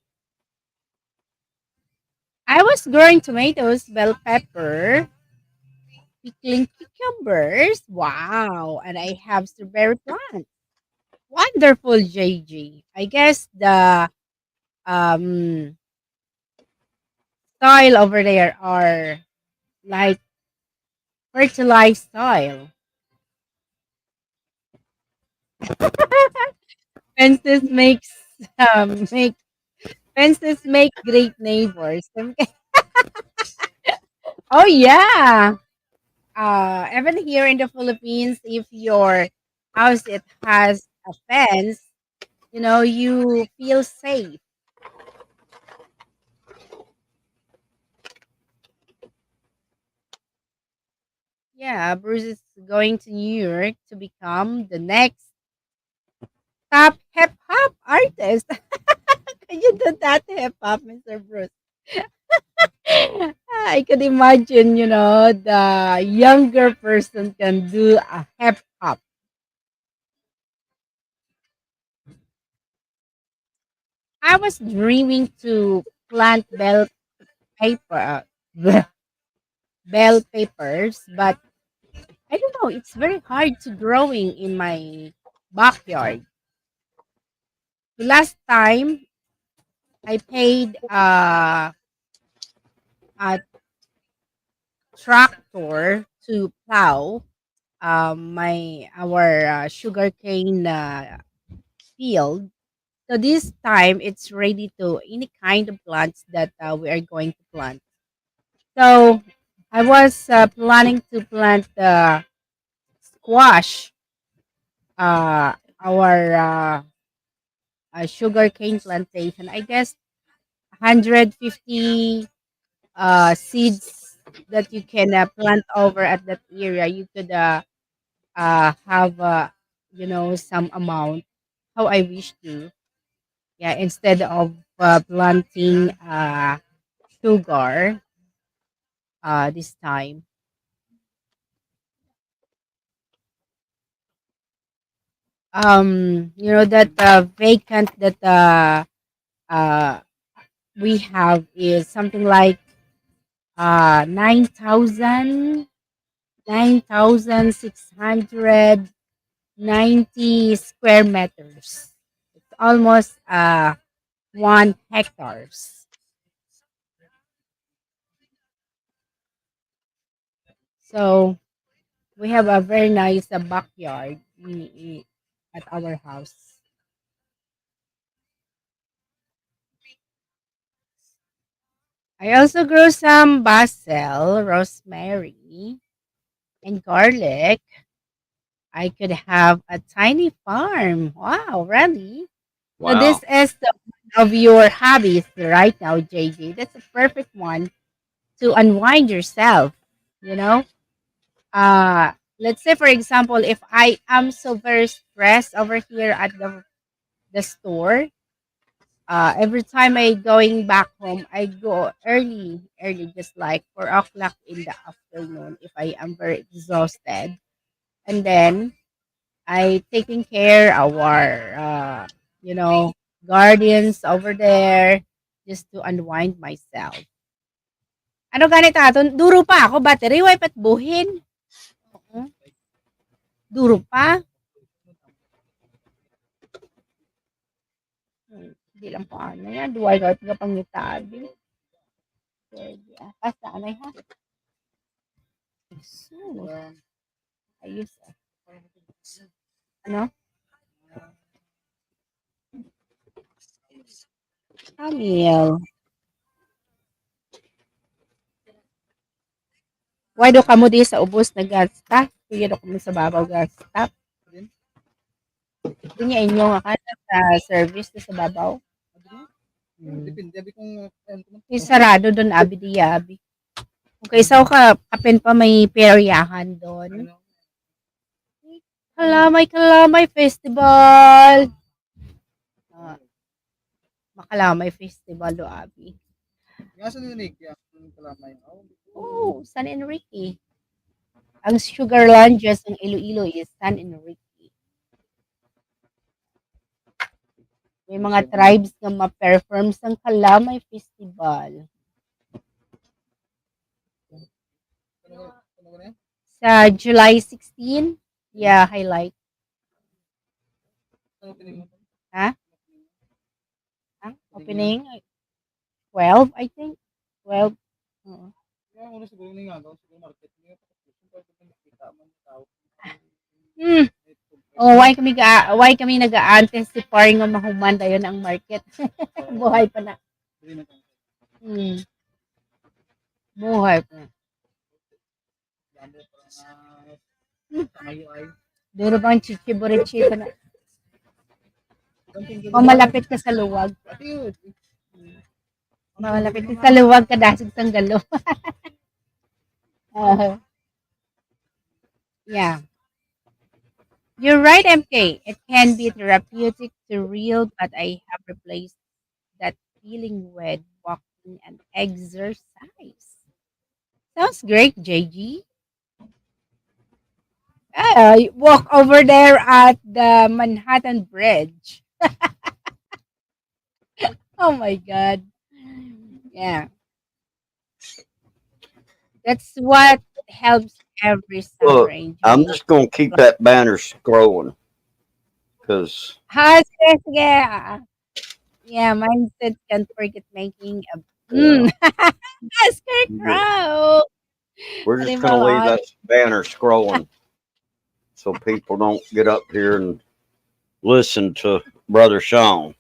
I was growing tomatoes, bell pepper, pickling cucumbers. Wow, and I have strawberry plants. Wonderful, JG. I guess the um soil over there are like fertilized soil. Fences makes make fences make great neighbors. Oh yeah. Even here in the Philippines, if your house it has a fence, you feel safe. Yeah, Bruce is going to New York to become the next top hip hop artist. Can you do that hip hop, Mr. Bruce? I could imagine, the younger person can do a hip hop. I was dreaming to plant paper, bell peppers, but I don't know. It's very hard to growing in my backyard. The last time I paid a tractor to plow my our sugarcane field. So this time it's ready to any kind of plants that we are going to plant. So I was planning to plant squash, uh, our sugarcane plantation. I guess 150 seeds that you can plant over at that area. You could have some amount. How I wish to, yeah, instead of planting sugar this time. That vacant that uh we have is something like 9,690 square meters. It's almost 1 hectares. So we have a very nice backyard at our house. I also grow some basil, rosemary, and garlic. I could have a tiny farm. Wow, really? So this Wow. is one of your hobbies right now, JJ. That's a perfect one to unwind yourself. You know, let's say for example, if I am so very stressed over here at the store, every time I going back home, I go early, just like 4 o'clock in the afternoon if I am very exhausted, and then I taking care our you know guardians over there just to unwind myself. Ano ganito aton? Duro pa ako battery wipe at buhin. Oo, duro pa. Di lang po ano yan. Duway ka at pangitabi. Pwede. Basta anay ha. So, ayos. Ano? Camille. Why do kamo di sa ubos na gasta? Kuya do kamo sa babaw gasta. Ito niya inyo nga ka sa service do sa babaw. Hmm. Sarado doon abi di abi. Okay, so kapen pa may peryahan doon. Kalamay festival. Ah, Makalamay festival do abi. Oh, San Enrique. Ang Sugarland just ng Iloilo is San Enrique. May mga tribes na ma-perform sa Kalamay Festival. Sa July 16, yeah, highlight. Ha? Ang opening? 12, I think. 12. Oo. Hmm. Oh, why kami nag-aantay si paring nga mahuman dayon ang market. Buhay pa na. Hmm. Buhay pa na. Duro bang chichiborichi pa na. O malapit ka sa luwag. Malapit ka sa luwag ka dasig sang galo. Yeah. You're right, MK. It can be therapeutic to real, but I have replaced that feeling with walking and exercise. Sounds great, JG. Walk over there at the Manhattan Bridge. Oh my God. Yeah, that's what helps every summer Look, I'm enjoying. just gonna keep that banner scrolling because Ha, sige, sige. Yeah, mindset can't forget making a yeah, scarecrow. we're just gonna Animal leave on. that banner scrolling so people don't get up here and listen to Brother Sean.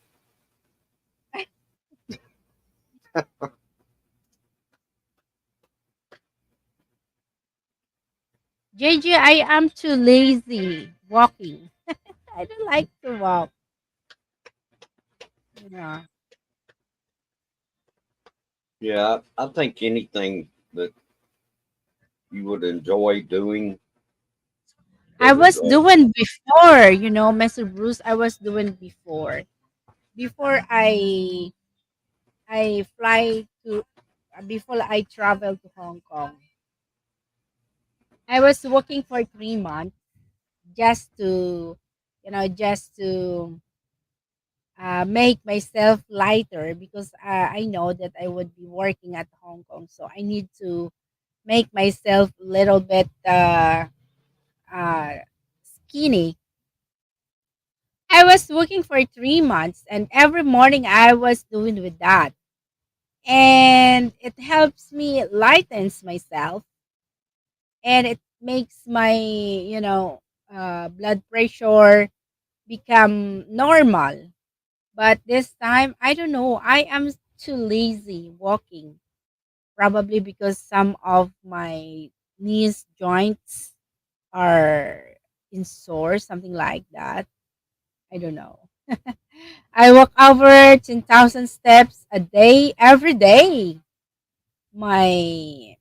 JJ, I am too lazy walking. I don't like to walk. Yeah. Yeah, I think anything that you would enjoy doing I every was day. doing before, Mr. Bruce, I was doing before. Before I fly to before I travel to Hong Kong. I was working for 3 months just to just to make myself lighter because I know that I would be working at Hong Kong, so I need to make myself a little bit uh, skinny. I was working for 3 months, and every morning I was doing with that, and it helps me lightens myself, and it makes my blood pressure become normal. But this time, I don't know. I am too lazy walking. Probably because some of my knees joints are in sore, something like that. I don't know. I walk over 10,000 steps a day, every day. My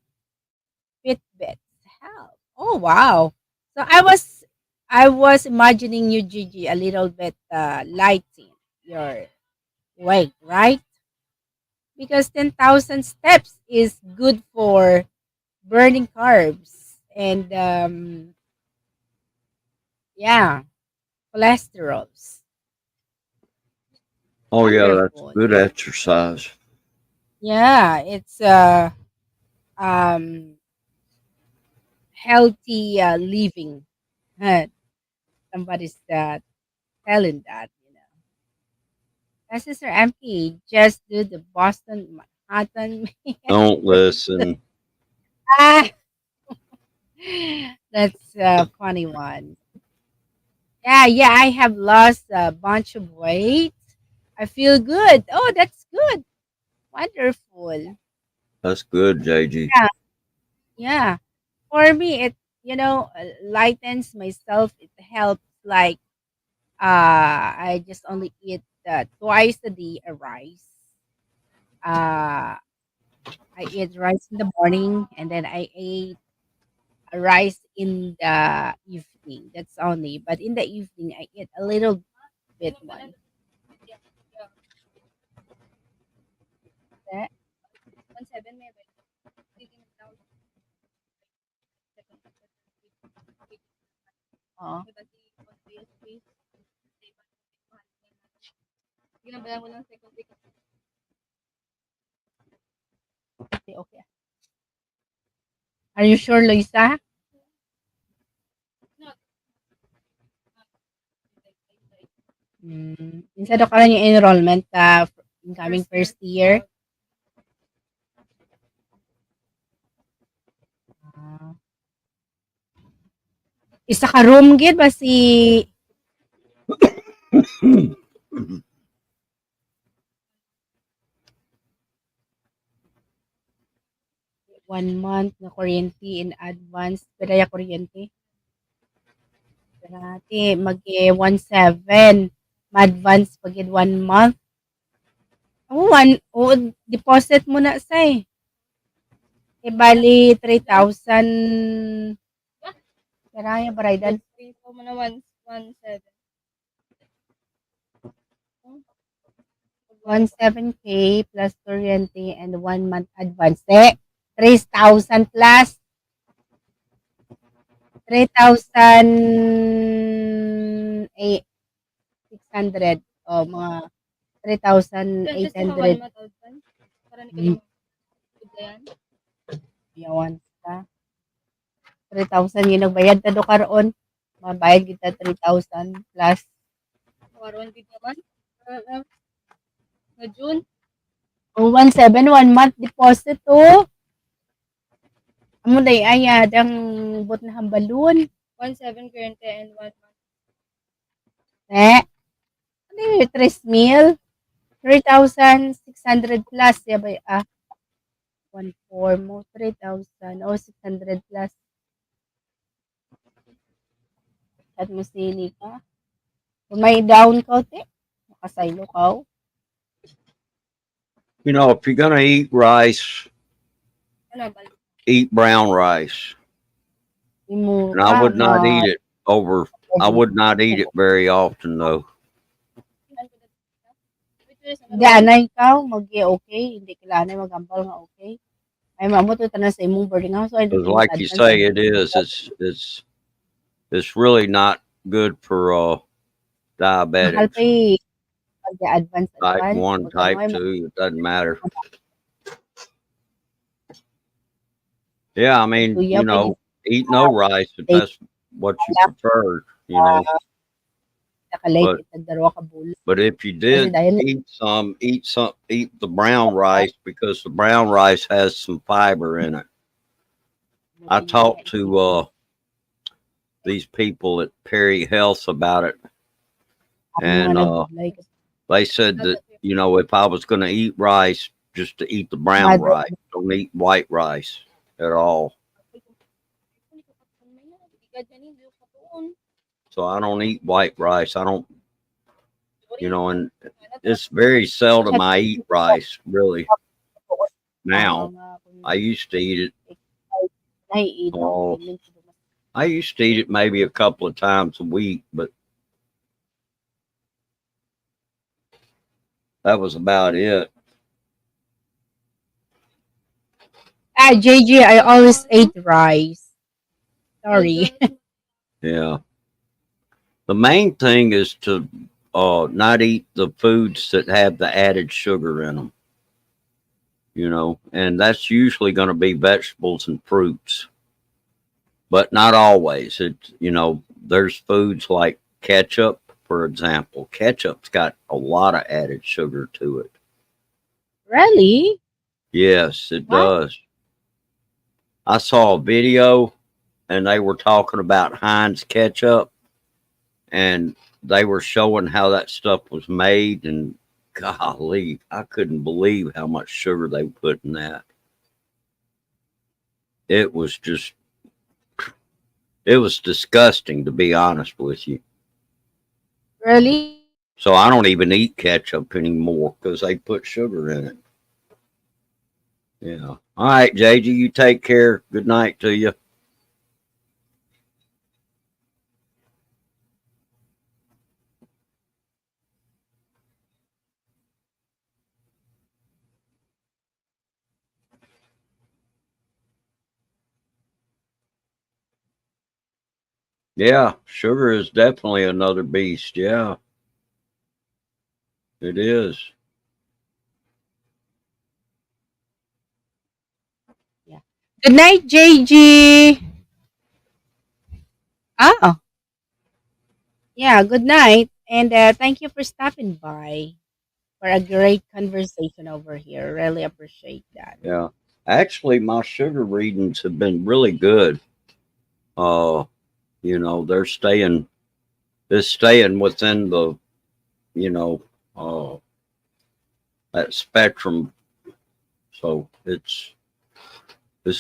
Fitbit help. Oh wow! So I was imagining you, Gigi, a little bit lighting your weight, right? Because 10,000 steps is good for burning carbs and yeah, cholesterols. Oh yeah, that's Wonderful. good exercise. Yeah, it's um healthy living. Huh, somebody's telling that. Sister MP, just do the Boston Manhattan. Don't listen. Ah, that's a funny one. Yeah, yeah, I have lost a bunch of weight. I feel good. Oh, that's good. Wonderful. That's good, JG. Yeah, yeah. For me, it lightens myself. It helps. Like, I just only eat twice a day a rice. Uh, I eat rice in the morning, and then I ate a rice in the evening. That's only. But in the evening, I eat a little bit one. Okay, okay. Are you sure, Luisa? Instead of karon yung enrollment ka incoming first year. Ah. Isa ka room gid ba si 1 month na kuryente in advance pero ya kuryente. Dati mag 1.7 ma-advance pag 1 month. Oh, deposit mo na say. E bali 3,000 karaya baridan. 1.7K plus kuryente and 1 month advance. 3,000 plus 3,600 o mga 3,800 yawan ka 3,000 yung nagbayad ta do karon mabayad kita 3,000 plus o 1.7 1 month deposit o amo day ayad ang bot na hambalon 1.7 kuryente and 1 month ano yung 3,000 3,600 plus yabay 1.4 mo 3,000 o 600 plus at mo sili ka kung may down ka te makasaylo ka You know, if you're gonna eat rice, eat brown rice. And I would not eat it over. I would not eat it very often though. Hindi anay ka mag-okay hindi kailangan magambal nga okay ay maamo to tanan sa imong boarding house ay Because like you say, it is. It's really not good for diabetics. Advance Type 1, type 2, it doesn't matter. Yeah, I mean, you know, eat no rice if that's what you prefer, you know. But if you did eat the brown rice because the brown rice has some fiber in it. I talked to these people at Perry Health about it, and they said that, you know, if I was going to eat rice, just to eat the brown rice, don't eat white rice at all. So I don't eat white rice. I don't, you know, and it's very seldom I eat rice, really. Now, I used to eat it. I used to eat it maybe a couple of times a week, but that was about it. JJ, I always ate rice. Sorry. Yeah. The main thing is to not eat the foods that have the added sugar in them. You know, and that's usually going to be vegetables and fruits, but not always. You know, there's foods like ketchup, for example. Ketchup's got a lot of added sugar to it. Really? Yes, it does. I saw a video and they were talking about Heinz ketchup and they were showing how that stuff was made, and golly, I couldn't believe how much sugar they put in that. It was disgusting, to be honest with you. Really? So I don't even eat ketchup anymore because they put sugar in it. Yeah. All right, JJ, you take care. Good night to you. Yeah, sugar is definitely another beast. Yeah. It is. Yeah. Good night, JG. Oh, yeah. Good night, and thank you for stopping by for a great conversation over here. Really appreciate that. Yeah. Actually, my sugar readings have been really good. Uh, they're staying within the, you know, uh, that spectrum. So it's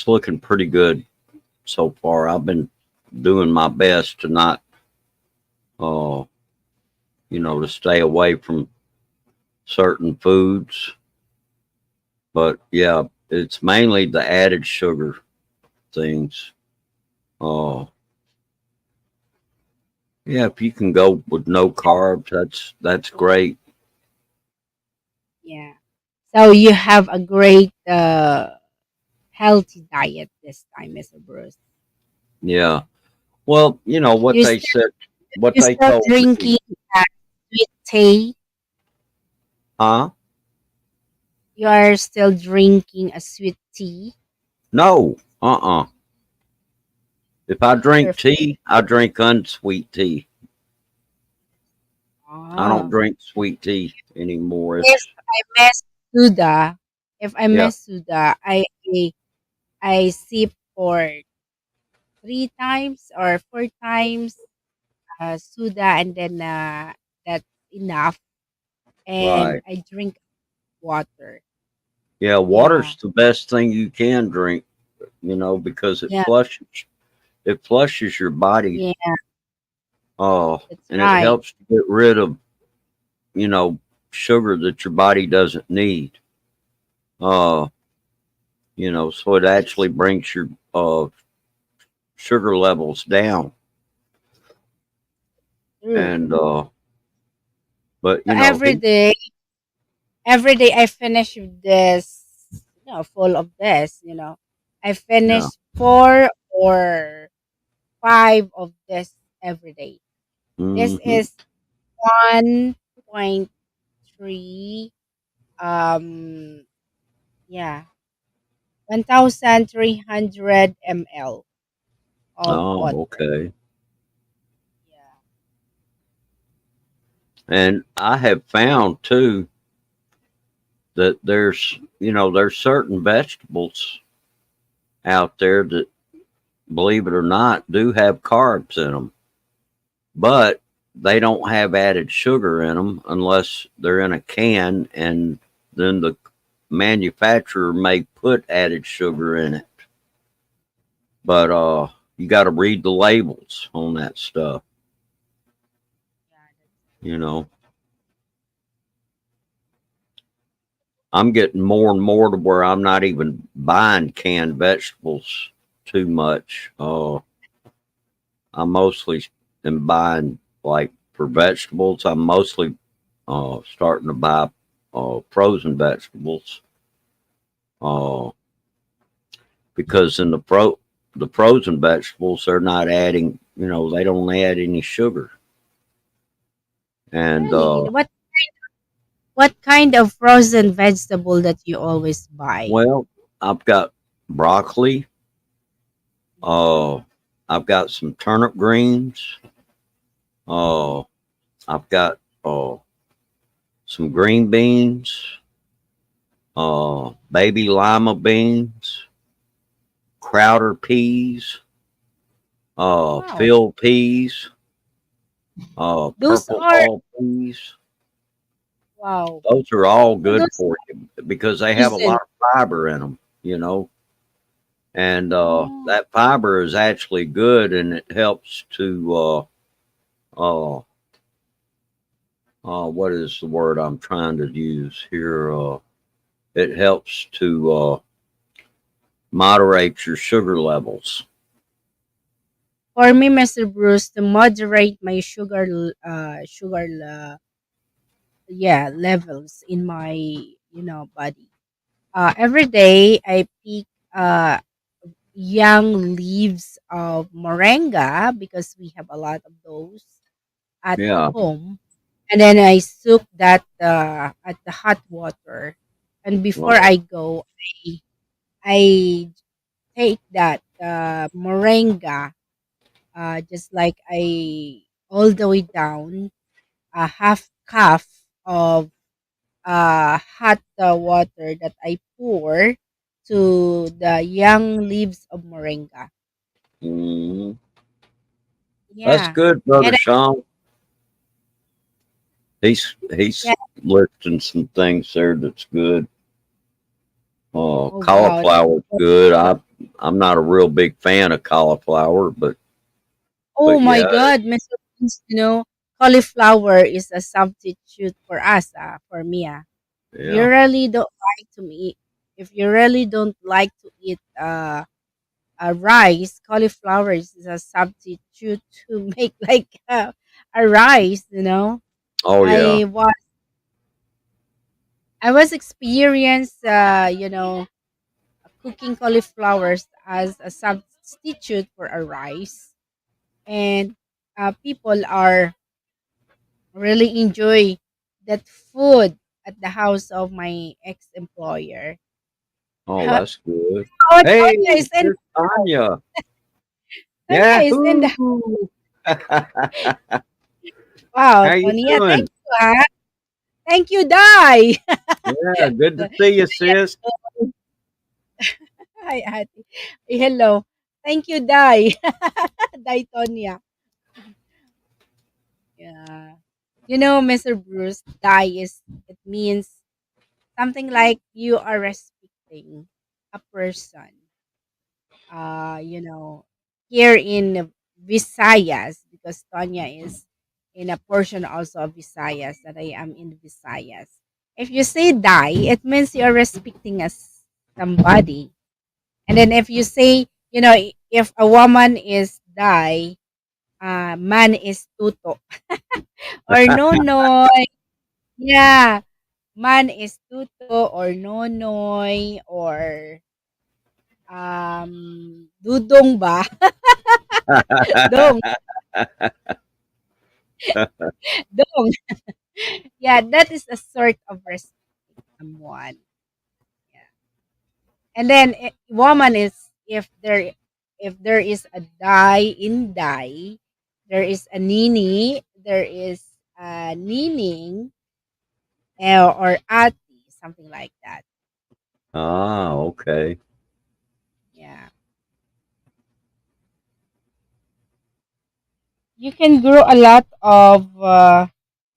looking pretty good so far. I've been doing my best to not, uh, to stay away from certain foods. But yeah, it's mainly the added sugar things. Uh, yeah, if you can go with no carbs, that's great. Yeah. So you have a great healthy diet this time, Mr. Bruce. Yeah. Well, what You they still said, what you they still told me, drinking sweet tea? huh? You are still drinking a sweet tea? No, If I drink Perfect. tea, I drink unsweet tea. I don't Ah. drink sweet tea anymore. If It's I miss Suda, if I yeah, miss Suda, I sip for 3 times or 4 times Suda, and then that's enough. And right. I drink water. Yeah, Yeah, water's the best thing you can drink, because yeah, it flushes your body. yeah. That's And it right. helps to get rid of, you know, sugar that your body doesn't need. Uh, so it actually brings your sugar levels down. True. And but So every day I finish this, full of this. I yeah. finish 4 or 5 of this every day. This Hmm. is 1.3, yeah, 1,300 ml of Oh, water. okay. Yeah. And I have found too that there's certain vegetables out there that, believe it or not, do have carbs in them, but they don't have added sugar in them unless they're in a can, and then the manufacturer may put added sugar in it. But you got to read the labels on that stuff. Yeah, You know, I'm getting more and more to where I'm not even buying canned vegetables too much. I mostly am buying, like, for vegetables. I'm mostly starting to buy frozen vegetables, uh, because in the frozen vegetables they're not adding, they don't add any sugar. And really. What kind of frozen vegetable that you always buy? well, I've got broccoli. Uh, I've got some turnip greens. Uh, I've got some green beans. Baby lima beans. Crowder peas. Wow, Field peas. those Purple are ball peas. wow. Those are all So good those for you because they have a frozen. lot of fiber in them. And Oh, that fiber is actually good, and it helps to uh, what is the word I'm trying to use here? It helps to moderate your sugar levels. for me, Mr. Bruce, to moderate my yeah, levels in my body. Every day I pick young leaves of moringa because we have a lot of those at Yeah. home. and then I soak that at the hot water. And before Oh, I go, I take that moringa, just like I all the way down a half cup of hot water that I pour to the young leaves of moringa. mhm. That's Yeah, good, and brother Sean. He's yeah. listing some things there that's good. Oh wow! Cauliflower's good. I'm not a real big fan of cauliflower, Oh but my yeah, God, Mr. Beast, cauliflower is a substitute for us, for me. If you yeah. really don't like to eat, if you really don't like to eat rice, cauliflower is a substitute to make like a rice. Oh yeah. I was I was experienced, cooking cauliflowers as a substitute for a rice, and people are really enjoy that food at the house of my ex-employer. Oh, that's good. Oh, Hey, Tonya is in there's Tanya. Tonya is in the Yahoo! wow, How you Tonya. Thank doing? you, thank you, Dai. Yeah, good to see you, sis. Hi, Ate. Hello. Thank you, Dai. Dai Tonya. Yeah. Mr. Bruce, Dai it means something like you are respecting a person. Here in Visayas, because Tonya is in a portion also of Visayas, that I am in Visayas. If you say die, it means you are respecting as somebody. And then if you say, if a woman is die, man is tuto. Or no noy. Yeah. Man is tuto or nonoy or dudong ba? Dong. Dong. Yeah, that is a sort of respect someone. Yeah. And then woman is if there is a die in die, there is a nini, there is a nining, or ati, something like that. Ah, okay. Yeah. You can grow a lot of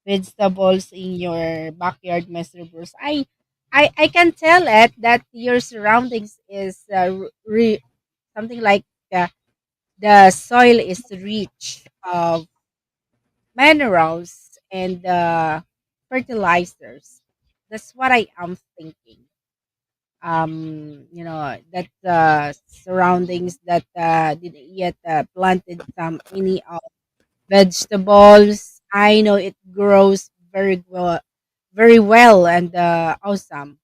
vegetables in your backyard, Mr. Bruce. I can tell it that your surroundings is something like the soil is rich of minerals and fertilizers. That's what I am thinking. That surroundings that didn't yet planted some any vegetables. I know it grows very well and awesome.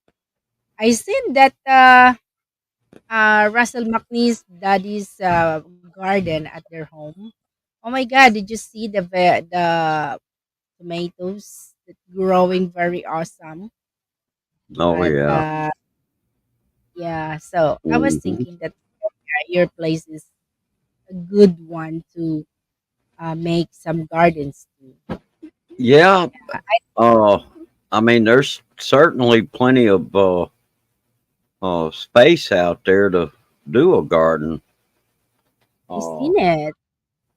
I seen that Russell McNee's daddy's garden at their home. Oh my God! Did you see the tomatoes that growing very awesome? Oh At yeah. Yeah, so I was Mhm. thinking that your place is a good one to make some gardens too. Yeah. Uh, I mean, there's certainly plenty of space out there to do a garden. I Uh, seen it.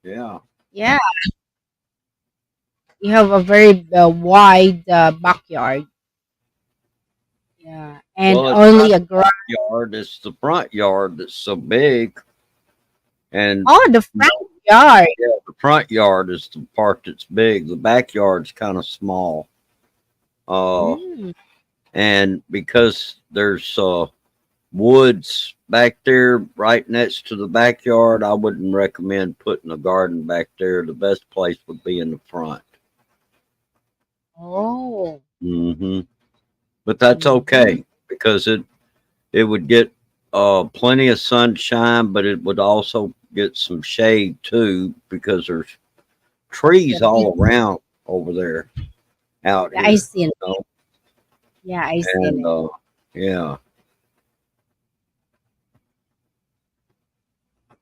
yeah. Yeah, you have a very wide backyard. Yeah, and Well, it's only not a the garage. backyard; it's the front yard that's so big, and Oh, the you front know, yard. yeah, the front yard is the part that's big. The backyard's kind of small. Uh, Mm. and because there's woods back there right next to the backyard, I wouldn't recommend putting a garden back there. The best place would be in the front. Oh. Hmm. But that's Mm-hmm. okay because it would get plenty of sunshine, but it would also get some shade too because there's trees The big. all around over there. out Yeah, I here. seen it. You know? Yeah, I seen And it. yeah,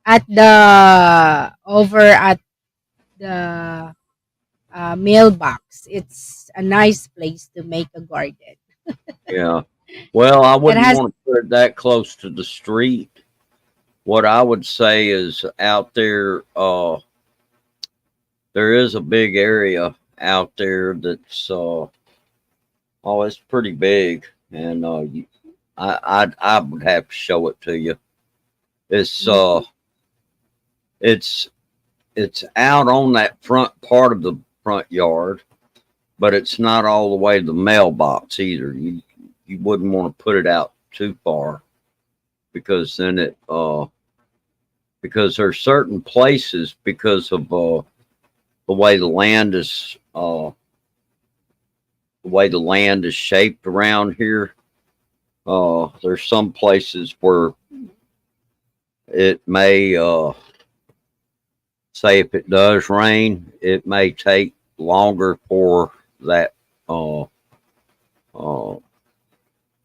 At the over at the mailbox. It's a nice place to make a garden. yeah. Well, I It wouldn't has want to put it that close to the street. What I would say is out there, there is a big area out there that's oh, it's pretty big, and I would have to show it to you. It's Mhm. it's it's out on that front part of the front yard, but it's not all the way to the mailbox either. You wouldn't want to put it out too far because then it because there's certain places because of the way the way the land is shaped around here. There's some places where it may say if it does rain, it may take longer for that uh, uh,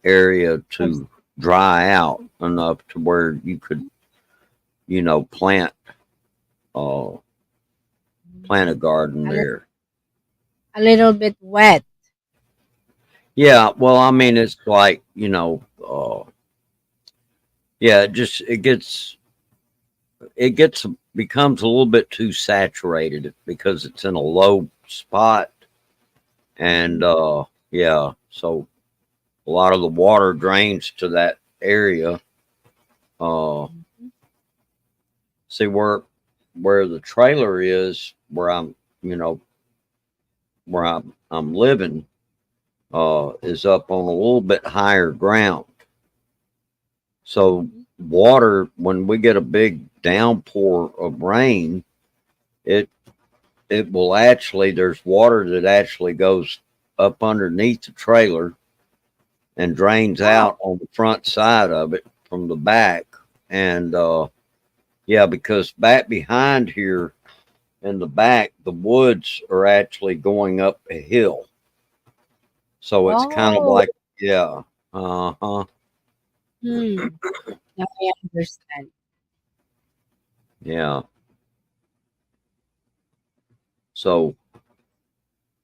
area Abs- to dry out enough to where you could, plant uh, plant a garden a, li- there. a little bit wet. Yeah, well, I mean, it's like yeah, it becomes a little bit too saturated because it's in a low spot, and Mhm. yeah, so a lot of the water drains to that area. Uh, Mhm. see where the trailer is, where you know, I'm living, is up on a little bit higher ground. So Mhm. water, when we get a big downpour of rain, it it will actually there's water that actually goes up underneath the trailer and drains Wow. out on the front side of it from the back. And yeah, because back behind here in the back, the woods are actually going up a hill. So it's kind of Oh, like, yeah, uh huh, hmm. Now I understand. yeah. So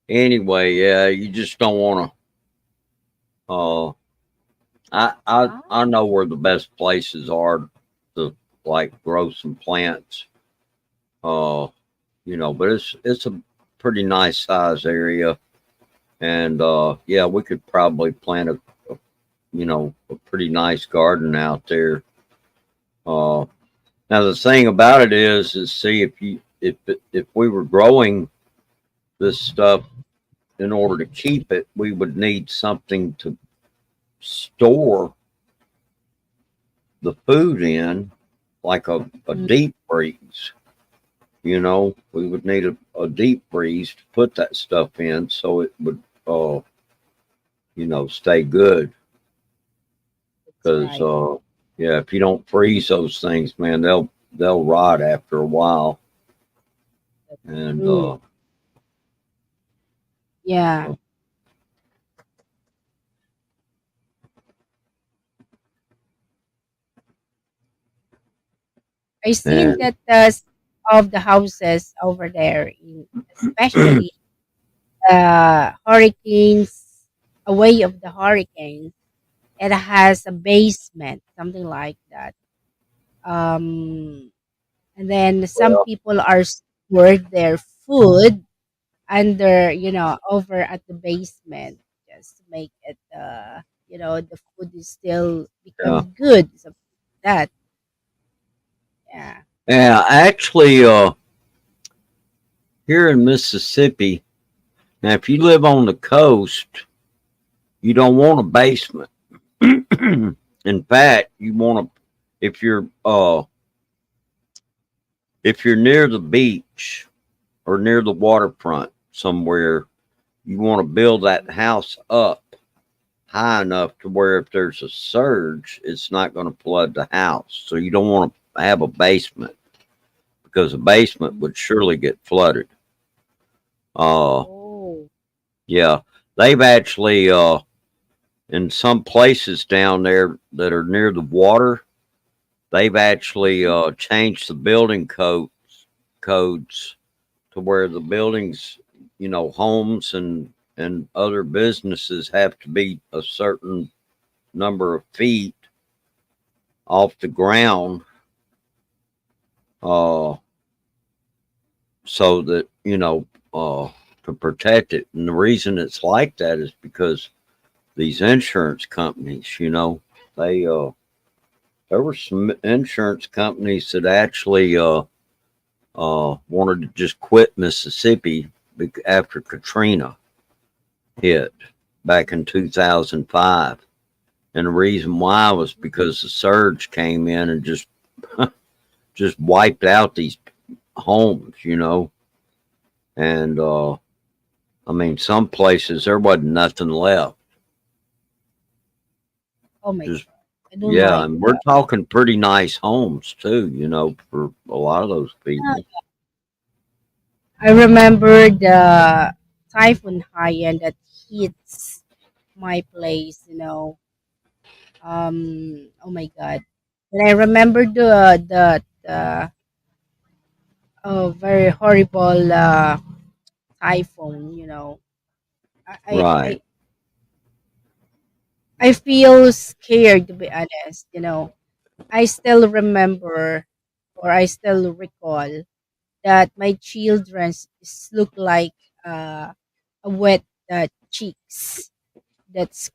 anyway, yeah, you just don't want to. Ah, I know where the best places are to like grow some plants. Uh, but it's a pretty nice size area, and yeah, we could probably plant a pretty nice garden out there. Uh, now the thing about it is see if we were growing this stuff in order to keep it, we would need something to store the food in, like a mm, deep freeze. We would need a deep freeze to put that stuff in so it would, stay good. that's Because, right. yeah, if you don't freeze those things, man, they'll rot after a while. That's And true. Yeah. uh, I seen and that of the houses over there, especially hurricanes, away of the hurricanes, it has a basement, something like that. Um, and then some well, people are stored their food under, over at the basement, just to make it, the food is still yeah, become good, something like that. Yeah. yeah. Actually, here in Mississippi, now if you live on the coast, you don't want a basement. In fact, you want to if you're uh if you're near the beach or near the waterfront somewhere, you want to build that house up high enough to where if there's a surge, it's not going to flood the house. So you don't want to have a basement because a basement would surely get flooded. Uh, Oh. Yeah, they've actually in some places down there that are near the water, they've actually changed the building codes to where the buildings, homes and other businesses have to be a certain number of feet off the ground, uh, so that to protect it. And the reason it's like that is because these insurance companies, they there were some insurance companies that actually wanted to just quit Mississippi after Katrina hit back in 2005. And the reason why was because the surge came in and just wiped out these homes, And I mean, some places there wasn't nothing left. Oh my Just god, I don't yeah, like and we're that. talking pretty nice homes too, for a lot of those Yeah, people. I remember the typhoon Haiyan that hits my place. Oh my god. And I remember the very horrible typhoon. I, I Right. I I feel scared, to be honest. I still remember, or I still recall that my children's look like a wet cheeks that's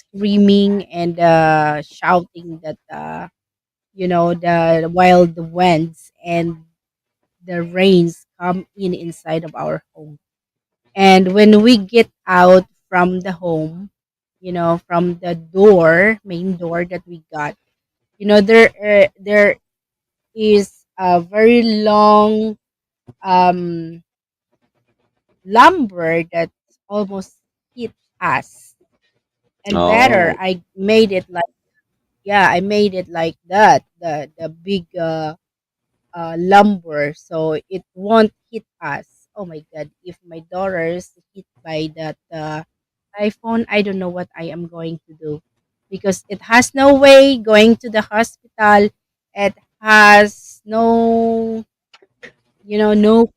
screaming and uh shouting that the wild winds and the rains come in inside of our home. And when we get out from the home, from the main door that we got, there is a very long um lumber that almost hit us. And better, Oh, I made it like that, the big lumber, so it won't hit us. Oh my god, if my daughter's hit by that typhoon, I don't know what I am going to do, because it has no way going to the hospital. It has no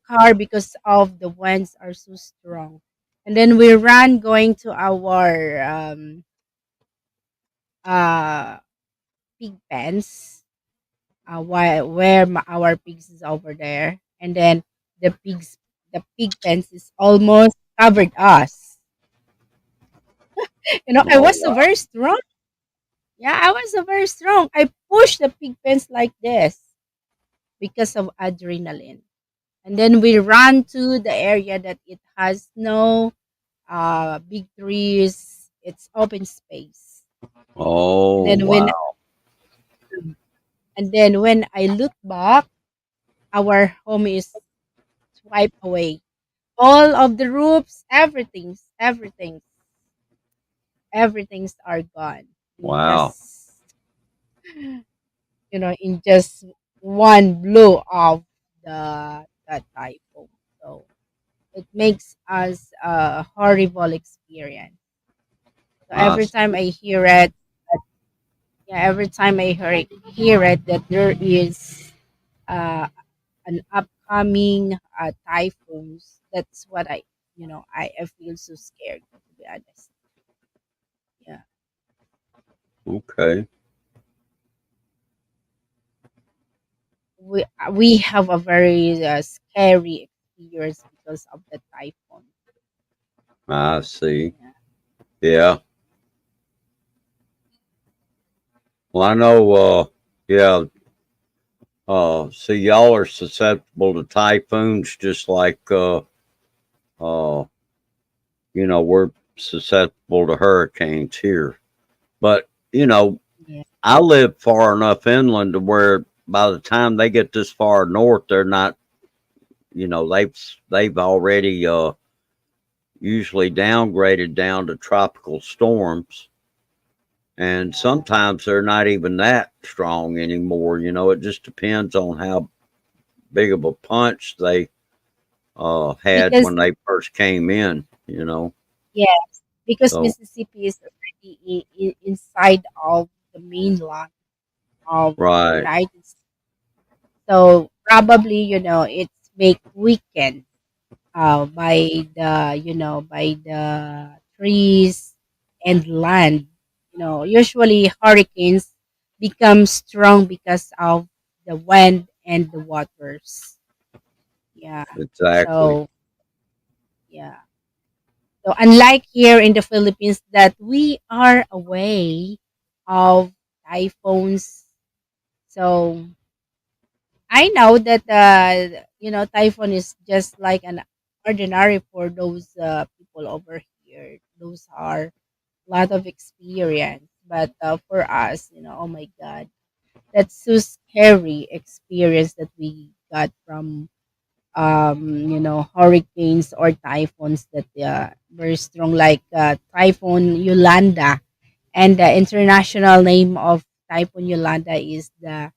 car because of the winds are so strong. And then we ran going to our uh pig pens, our pigs is over there. And then the pig pens is almost covered us. I oh was so wow. very strong. Yeah, I was so very strong. I pushed the pig pens like this because of adrenaline. And then we ran to the area that it has no big trees. It's open space. And Oh then when wow. and then when I look back, our home is wiped away. All of the roofs, everything's are gone. In Wow. just in just one blow of the typhoon. So it makes us a horrible experience. So I every time see. I hear it, yeah, every time I hear it that there is uh, an upcoming typhoons, that's what I feel so scared, to be honest. Yeah, Okay. we have a very scary experience because of the typhoon. I see. Yeah, Yeah. Well, I know. Yeah. So y'all are susceptible to typhoons, just like uh, we're susceptible to hurricanes here. But yeah, I live far enough inland to where by the time they get this far north, they're not. They've already usually downgraded down to tropical storms, and sometimes they're not even that strong anymore. It just depends on how big of a punch they had because when they first came in, you know. yes, because So Mississippi is already inside of the mainland of right, United States. So probably, it's make weakened by the, by the trees and land. Usually hurricanes become strong because of the wind and the waters. Yeah. exactly. So yeah. So unlike here in the Philippines that we are away of typhoons. So I know that typhoon is just like an ordinary for those people over here. Those are a lot of experience, but for us, oh my God, that's so scary experience that we got from hurricanes or typhoons that very strong, like Typhoon Yolanda, and the international name of Typhoon Yolanda is the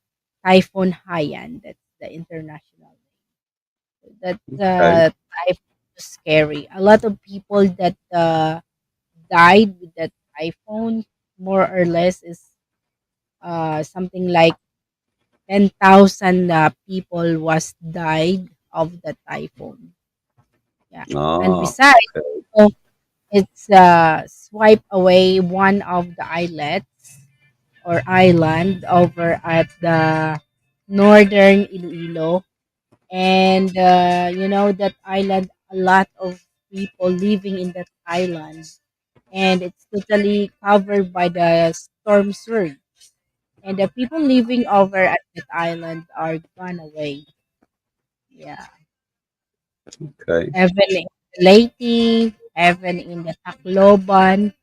Typhoon Haiyan. That's the international name. That Okay. typhoon was scary. A lot of people that died with that typhoon, more or less, is something like 10,000 people was died of the typhoon. Yeah, and Ah, besides, okay. oh, it's swipe away one of the islets or island over at the northern Iloilo. And that island, a lot of people living in that island, and it's totally covered by the storm surge. And the people living over at that island are gone away. Yeah, Okay. even in Leyte, even in the Tacloban.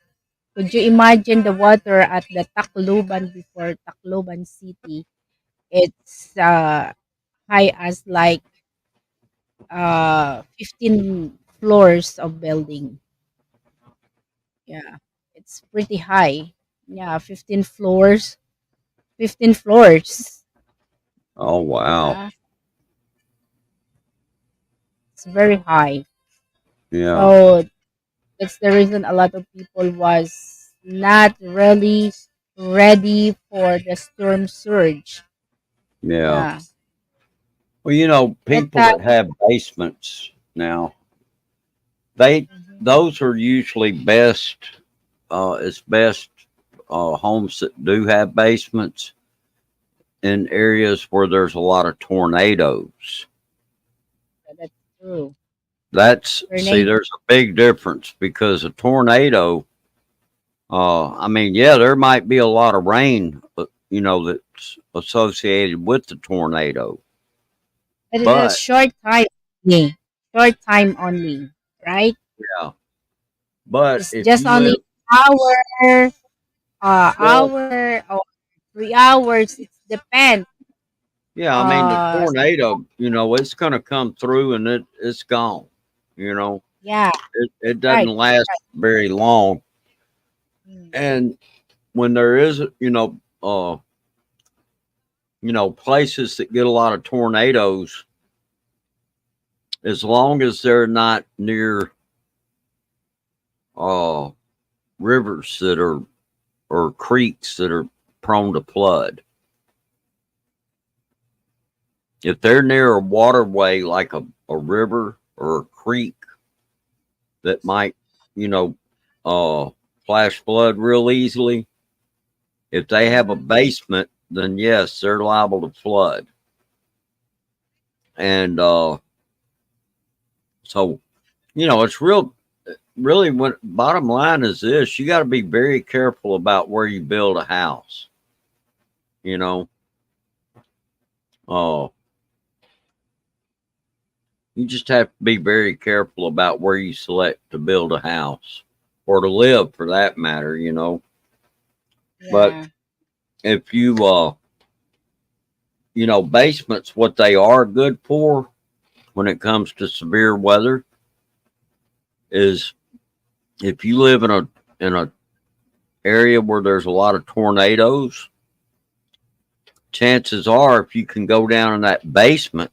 Could you imagine the water at the Tacloban before Tacloban City? It's high as like 15 floors of building. Yeah, it's pretty high. Yeah, 15 floors. 15 floors. Oh wow. Yeah, it's very high. Yeah. So that's the reason a lot of people was not really ready for the storm surge. Yeah. Yeah, Well, you know, that people that have basements now, they mhm. those are usually best. It's best homes that do have basements in areas where there's a lot of tornadoes. That's true. That's see, Tornado. there's a big difference because a tornado. I mean, yeah, there might be a lot of rain, you know, that's associated with the tornado, It is a but short time only. Short time only, right? yeah, but It's if just you only live hour, well, hour or 3 hours. It depends. yeah, I mean, the Uh, tornado, you know, it's going to come through and it's gone. You know, yeah, it doesn't right. last very long. Mm. And when there is, places that get a lot of tornadoes, as long as they're not near uh, rivers that are or creeks that are prone to flood, if they're near a waterway like a river or a creek that might, you know, uh, flash flood real easily, if they have a Mhm. basement, then yes, they're liable to flood. And so, you know, it's really what bottom line is this: you got to be very careful about where you build a house. You know, uh, you just have to be very careful about where you select to build a house or to live, for that matter. You know, but Yeah. if basements, what they are good for when it comes to severe weather is if you live in a area where there's a lot of tornadoes, chances are if you can go down in that basement,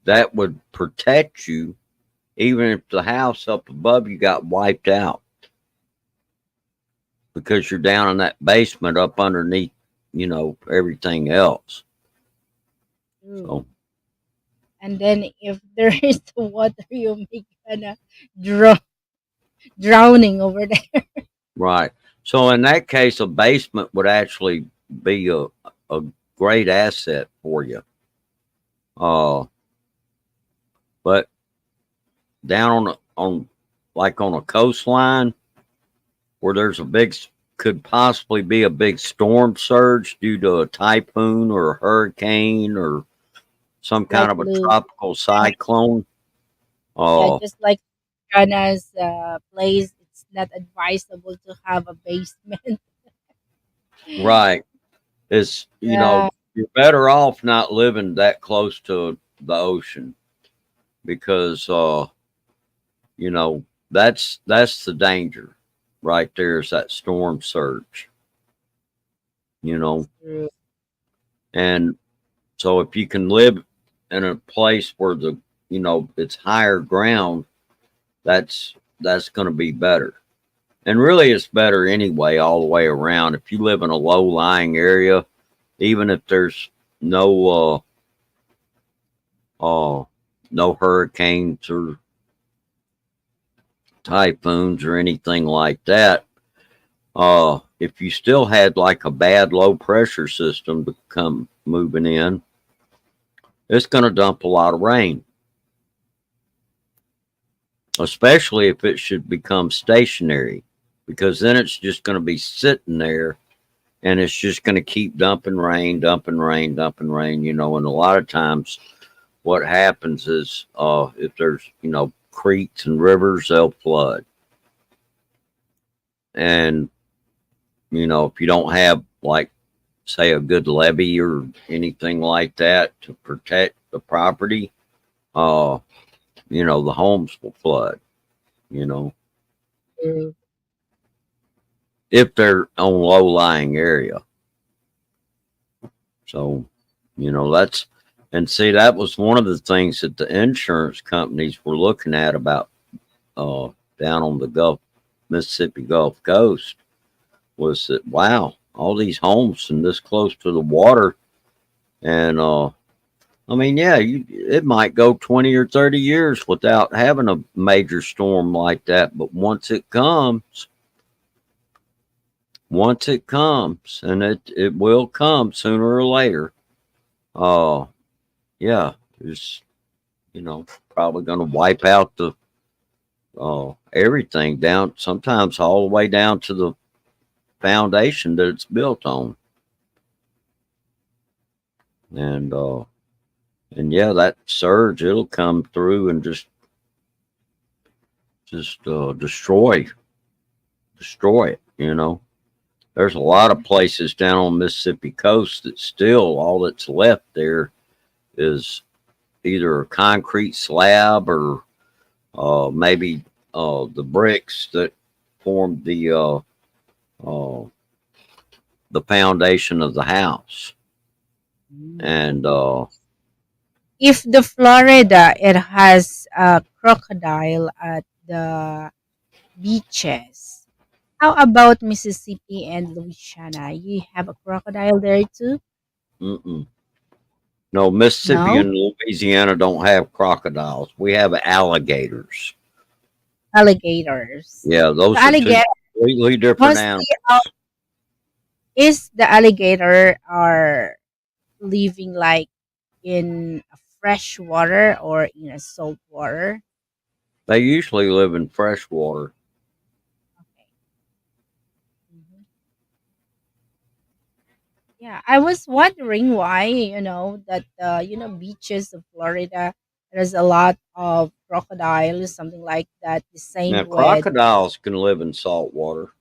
that would protect you even if the house up above you got wiped out because you're down in that basement up underneath, everything else. True. So, And then if there is the water, you make kind of drowning over there. right. So, in that case, a basement would actually be a great asset for you. Uh, but down on like on a coastline where there's could possibly be a big storm surge due to a typhoon or a hurricane or some kind Like of a Lou, tropical cyclone. yeah, Oh, just like China's place, it's not advisable to have a basement. right. It's, Yeah, you're better off not living that close to the ocean because, you know, that's the danger right there is that storm surge, you know. true. And so if you can live in a place where it's higher ground, that's going to be better. And really, it's better anyway, all the way around. If you live in a low lying area, even if there's no no hurricanes or typhoons or anything like that, if you still had like a bad low pressure system to come moving in, it's going to dump a lot of rain, especially if it should become stationary, because then it's just going to be sitting there and it's just going to keep dumping rain, dumping rain, dumping rain, and a lot of times what happens is if there's, creeks and rivers, they'll flood. And, if you don't have, like, say, a good levee or anything like that to protect the property, uh, the homes will flood, you know, True. if they're on low lying area. So, that's, and see, that was one of the things that the insurance companies were looking at about uh, down on the Mississippi Gulf Coast was that, wow, all these homes and this close to the water. And, I mean, yeah, it might go 20 or 30 years without having a major storm like that. But once it comes, and it will come sooner or later, uh, yeah, it's, probably going to wipe out the everything down, sometimes all the way down to the foundation that it's built on. And yeah, that surge, it'll come through and just destroy it. There's a lot of places down on Mississippi coast that still all that's left there is either a concrete slab or maybe the bricks that formed uh, the foundation of the house. Mm. And If the Florida, it has a crocodile at the beaches. How about Mississippi and Louisiana? You have a crocodile there too? mm-mm. No, Mississippi No? and Louisiana don't have crocodiles. We have alligators. Alligators. Yeah, The those are two alligator completely different mostly animals. is the alligator are living like in a fresh water or in a salt water. They usually live in fresh water. Okay. Mhm. Yeah, I was wondering why, that beaches of Florida there's a lot of crocodiles, something like that. The Now, same with crocodiles can live in salt water.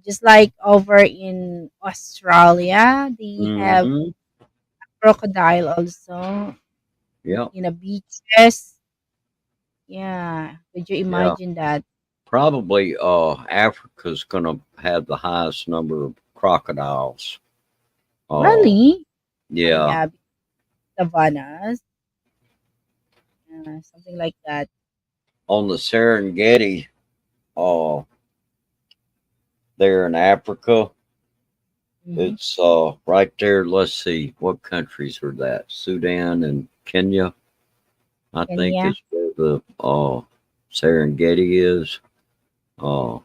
just like over in Australia, they have Mm-hmm. crocodile also Yeah, in the beaches. Yeah, could you yeah. imagine that? Probably Africa's gonna have the highest number of crocodiles. Uh Really? yeah. Yeah, savannas, something like that. On the Serengeti, uh, there in Africa. Hmm. It's right there. Let's see, what countries are that? Sudan and Kenya, I think, Kenya. is where the Serengeti is. Uh,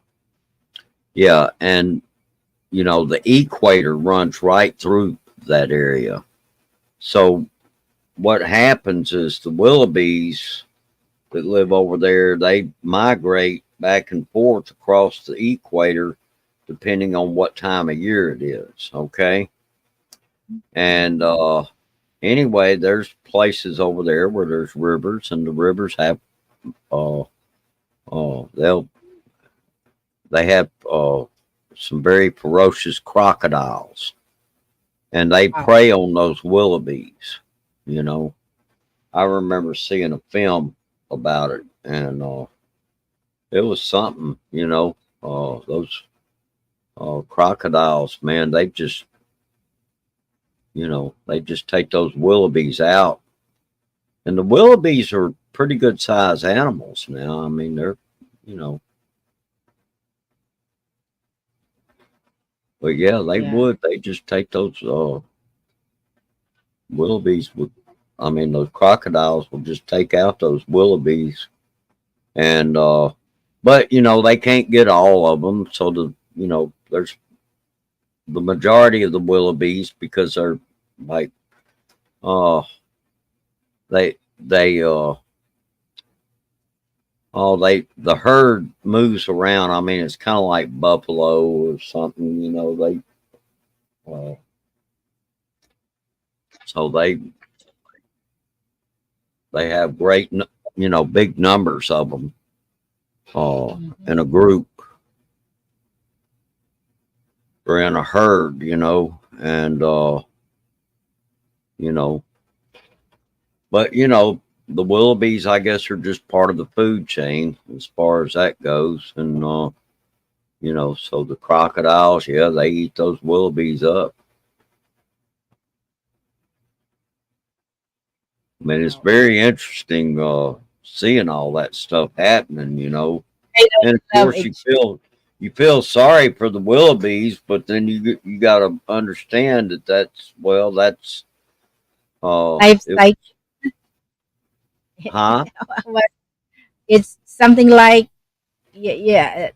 yeah, and the equator runs right through that area. So what happens is the wildebeest that live over there, they migrate back and forth across the equator depending on what time of year it is. Okay. And anyway, there's places over there where there's rivers, and the rivers have uh, they'll they have some very ferocious crocodiles, and they Wow. prey on those wildebeest. You know, I remember seeing a film about it, and it was something. Those crocodiles, man, they just take those wildebeest out, and the wildebeest are pretty good sized animals now. I mean, they're you know but yeah, they Yeah. would. They just take those wildebeest would. I mean, those crocodiles will just take out those wildebeest, and but they can't get all of them. So there's the majority of the wildebeest because they're like uh they the herd moves around. I mean, it's kind of like buffalo or something. Uh, so they have big numbers of them Hmm. in a group or in a herd, and you know, but the wildebeest, I guess, are just part of the food chain as far as that goes, and so the crocodiles, yeah, they eat those wildebeest up. I mean, it's Wow. very interesting seeing all that stuff happening, I and of don't love course you feel sorry for the wildebeest, but then you got to understand that that's life it, cycle. huh? But it's something like, yeah, yeah.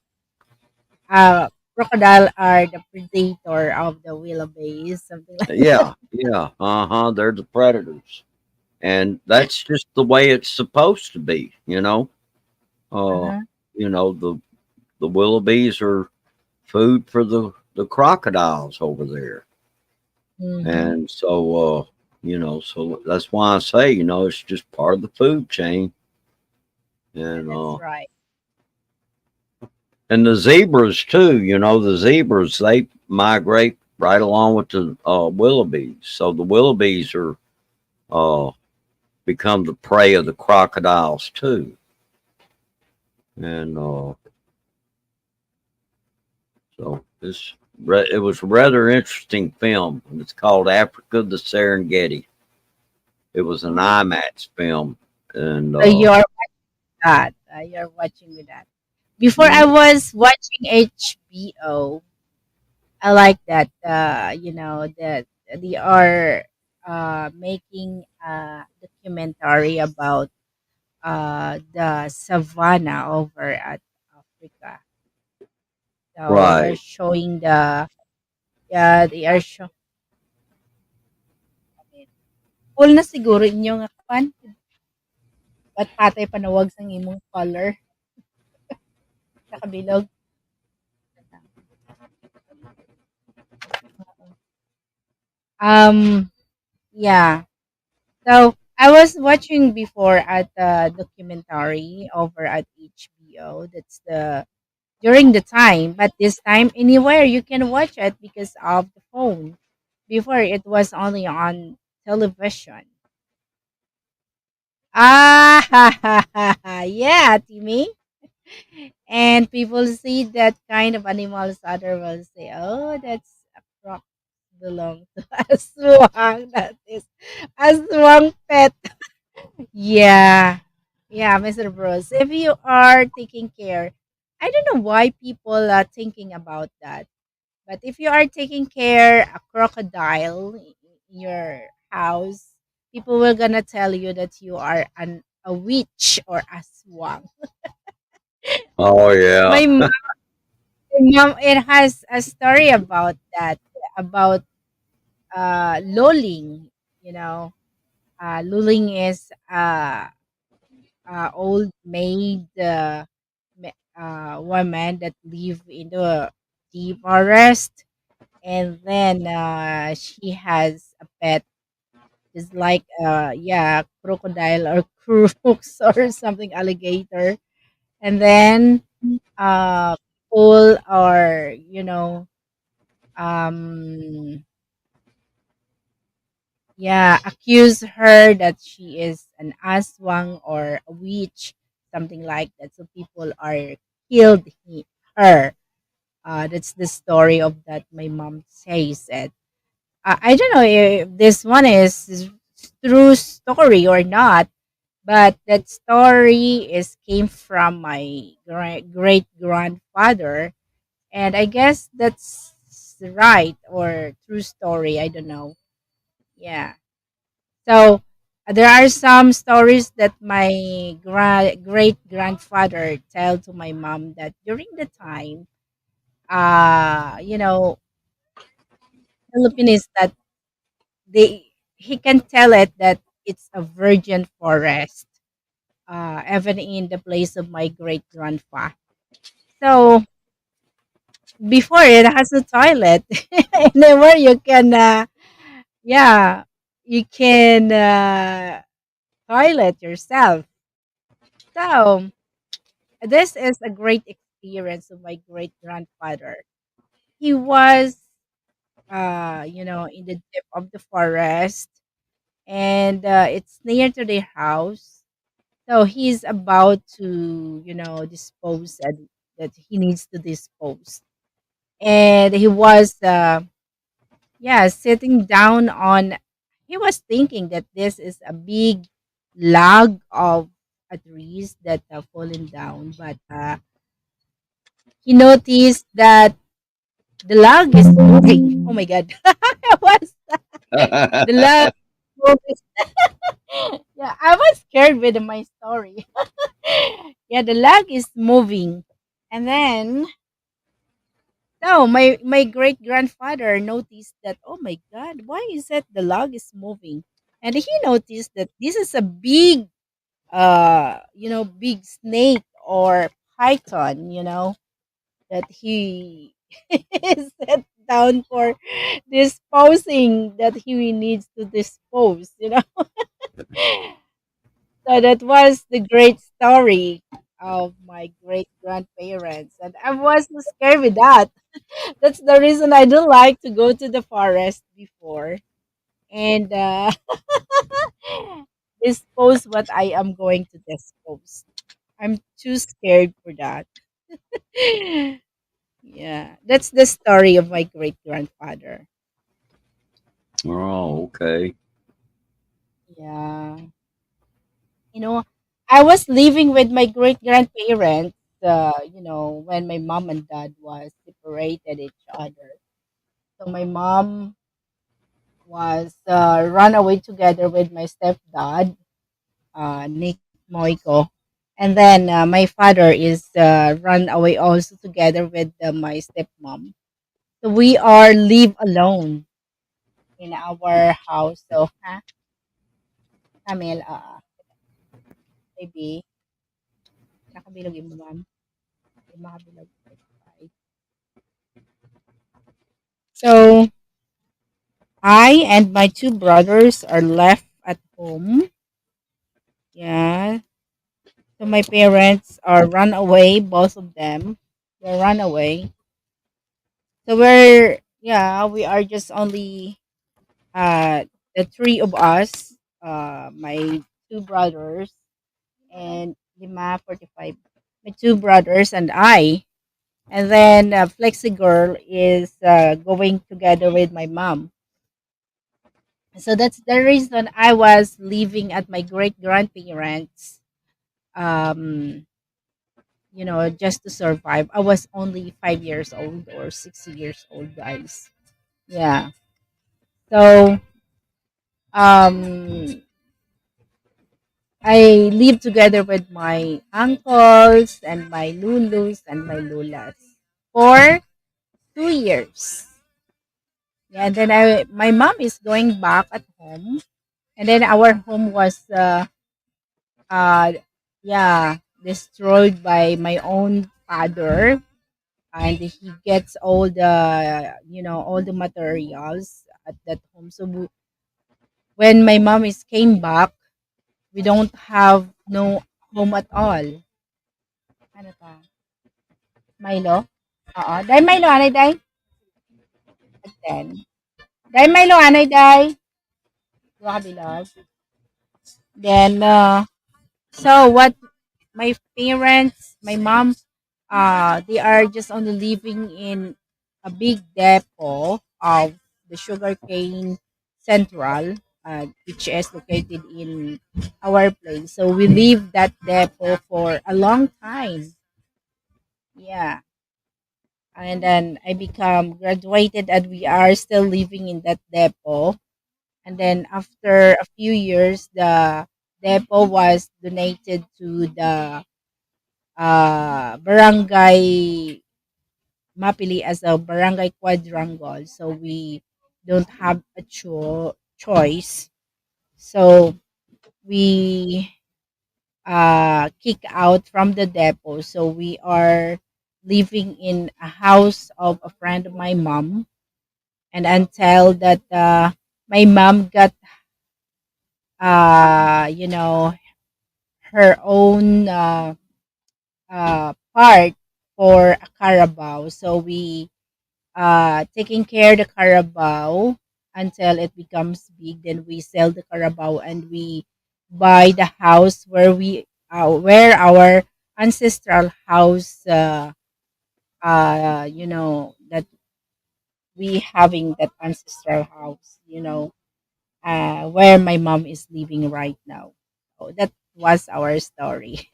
Crocodile are the predator of the wildebeest, something like. Yeah, yeah, they're the predators, and that's just the way it's supposed to be, uh, Uh-huh. the wildebeest are food for the crocodiles over there. Hmm. And so so that's why I say, it's just part of the food chain. and That's uh right. and the zebras too. The zebras, they migrate right along with the wildebeest. So the wildebeest are uh become the prey of the crocodiles too. And so it was a rather interesting film. It's called Africa the Serengeti. It was an Oh, IMAX film, and so you're that. You're watching with that. Before I yeah, was watching HBO. I like that. That they are making a documentary about the savannah over at Africa. So they're right. showing the, yeah, they are showing. Full na siguro inyong kwan. Ba't patay panawag sa imong color sa kabilog. Um, yeah. So I was watching before at the documentary over at HBO. That's the during the time, but this time anywhere you can watch it because of the phone. Before it was only on television. Ah, yeah, Timmy. And people see that kind of animals, other will say, "Oh, that's a crocodile. belong to aswang. That is aswang pet. Yeah. Yeah, Mr. Bruce. If you are taking care, I don't know why people are thinking about that. But if you are taking care a crocodile in your house, people will gonna tell you that you are a witch or a swang. Oh yeah. My mom, it has a story about that, about lulling. You know, lulling is old maid woman that live in the deep forest, and then she has a pet, just like yeah, crocodile or crooks or something, alligator, and then uh people are, um yeah, accuse her that she is an aswang or a witch, something like that. So people are killed her. That's the story of that. My mom says it. I don't know if this one is true story or not, but that story is came from my great grandfather, and I guess that's right or true story. I don't know. Yeah. So there are some stories that my great grandfather tell to my mom that during the time, you know, Philippines, that they he can tell it that it's a virgin forest, even in the place of my great grandpa. So before it has a toilet, anywhere you can, yeah, you can toilet yourself. So this is a great experience of my great grandfather. He was, in the dip of the forest, and it's near to their house. So he's about to, dispose, that he needs to dispose. And he was, yeah, sitting down on, he was thinking that this is a big log of a trees that have fallen down. But he noticed that the log is moving. Oh my God. Was the log moving? Yeah, I was scared with my story. Yeah, the log is moving. And then, no, my great grandfather noticed that, oh my God, why is it the log is moving? And he noticed that this is a big, big snake or python, that he set down for disposing, that he needs to dispose. So that was the great story of my great grandparents, and I was so scared with that. That's the reason I don't like to go to the forest before and dispose what I am going to dispose. I'm too scared for that. Yeah, that's the story of my great grandfather. Oh, okay. Yeah, you know, I was living with my great grandparents. When my mom and dad was separated each other. So my mom was run away together with my stepdad, Nick Moiko. And then my father is run away also together with my stepmom. So we are live alone in our house. So, Camille, maybe, nakabilog mo, ma'am. Di makabilog. So, I and my two brothers are left at home. Yeah. So my parents are run away, both of them. They run away. So we are just only the three of us, my two brothers and Lima 45, my two brothers and I. And then Flexi Girl is going together with my mom. So that's the reason I was living at my great grandparents. Um, just to survive. I was only 5 years old or 6 years old, guys. Yeah. So um, I live together with my uncles and my lulus and my lulas for 2 years. Yeah, and then my mom is going back at home, and then our home was uh yeah, destroyed by my own father, and he gets all the all the materials at that home. So when my mom is came back, we don't have no home at all. Ano ta? Milo? Oo. Day Milo, anay day? Then. Day Milo, anay day? Dua ka bilog. Then, so what my parents, my mom, they are just only living in a big depot of the sugarcane central, which is located in our place. So we leave that depot for a long time. Yeah. And then I become graduated and we are still living in that depot. And then after a few years, the depot was donated to the barangay Mapili as a barangay quadrangle. So we don't have a choice. So we kick out from the depot. So we are living in a house of a friend of my mom. And until that my mom got you know her own part for a carabao. So we taking care the carabao until it becomes big. Then we sell the carabao and we buy the house where our ancestral house that we having that ancestral house, where my mom is living right now. So that was our story.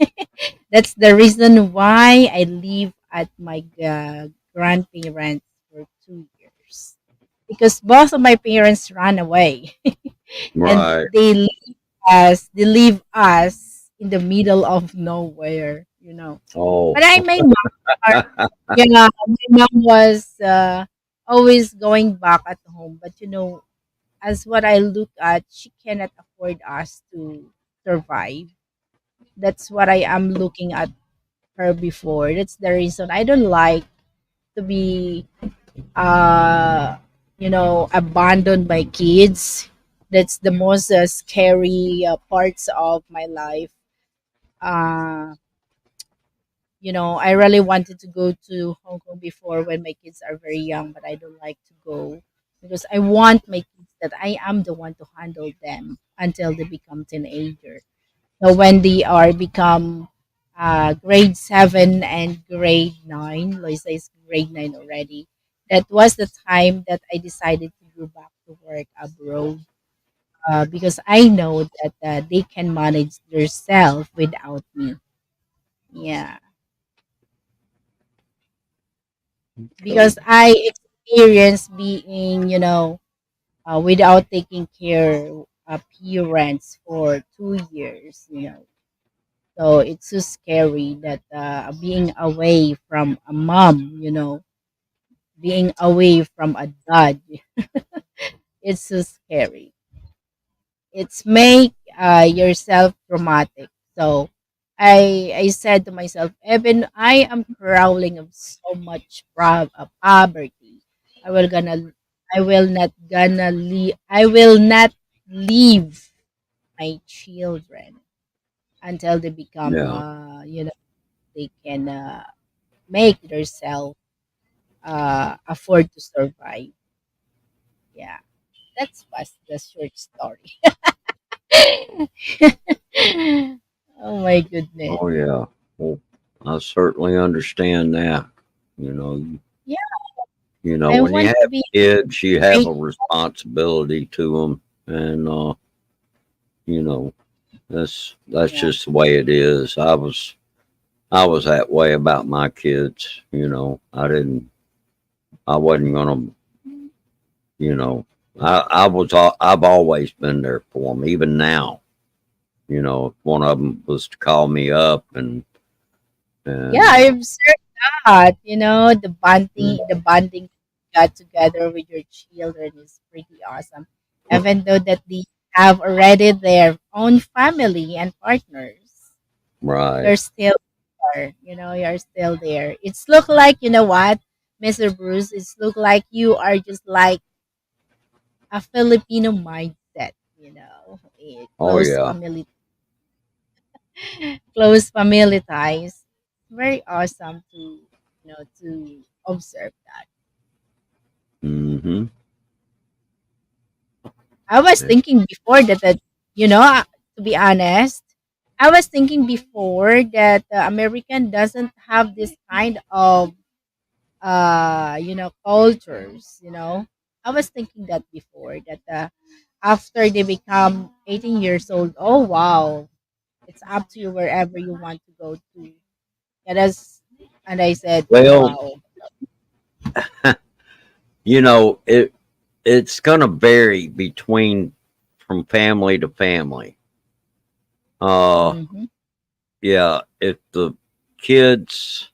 That's the reason why I live at my grandparents for 2 years, because both of my parents ran away and Right. they leave us in the middle of nowhere. Oh, But my mom, my mom was always going back at home. But as what I look at, she cannot afford us to survive. That's what I am looking at her before. That's the reason I don't like to be abandoned by kids. That's the most scary parts of my life. Uh, I really wanted to go to Hong Kong before when my kids are very young, but I don't like to go because I want my kids that I am the one to handle them until they become teenager. So when they are become grade 7 and grade 9, Loisa is grade 9 already. That was the time that I decided to go back to work abroad because I know that they can manage themselves without me. Yeah, okay. because I experienced being, without taking care of parents for 2 years. So it's so scary that being away from a mom, being away from a dad, it's so scary. It's make yourself traumatic. So I said to myself, even I am crawling of so much poverty, I will gonna I will not leave my children until they become Yeah. they can make themselves afford to survive. Yeah, that's was the short story. Oh my goodness. Oh, yeah. Well, I certainly understand that. You know, Yeah, you know, I when you want to have be kids, you have great. a responsibility to them. and you know, that's Yeah. just the way it is. I was that way about my kids. I wasn't gonna, you know, I've always been there for them, even now. If one of them was to call me up Yeah, and I observed that. mm, The bonding you got together with your children is pretty awesome. Even though that they have already their own family and partners, right, you're still there. You're still there. It's look like, what, Mr. Bruce, it's look like you are just like a Filipino mindset, oh yeah, close family ties. Very awesome to observe that. mm-hmm. I was thinking before that to be honest, I was thinking before that American doesn't have this kind of cultures. I was thinking that before that after they become 18 years old, oh wow, it's up to you wherever you want to go to. And I said, Well, wow. it's gonna vary between from family to family. Uh, Mm-hmm. yeah, if the kids,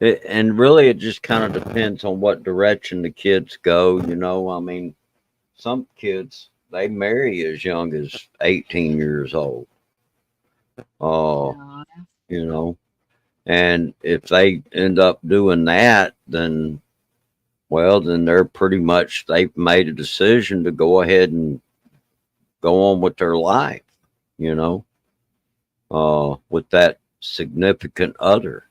and really it just kind of depends on what direction the kids go. I mean, some kids they marry as young as 18 years old. Uh, Yeah, you know, and if they end up doing that, then well, then they're pretty much they've made a decision to go ahead and go on with their life. You know, with that significant other,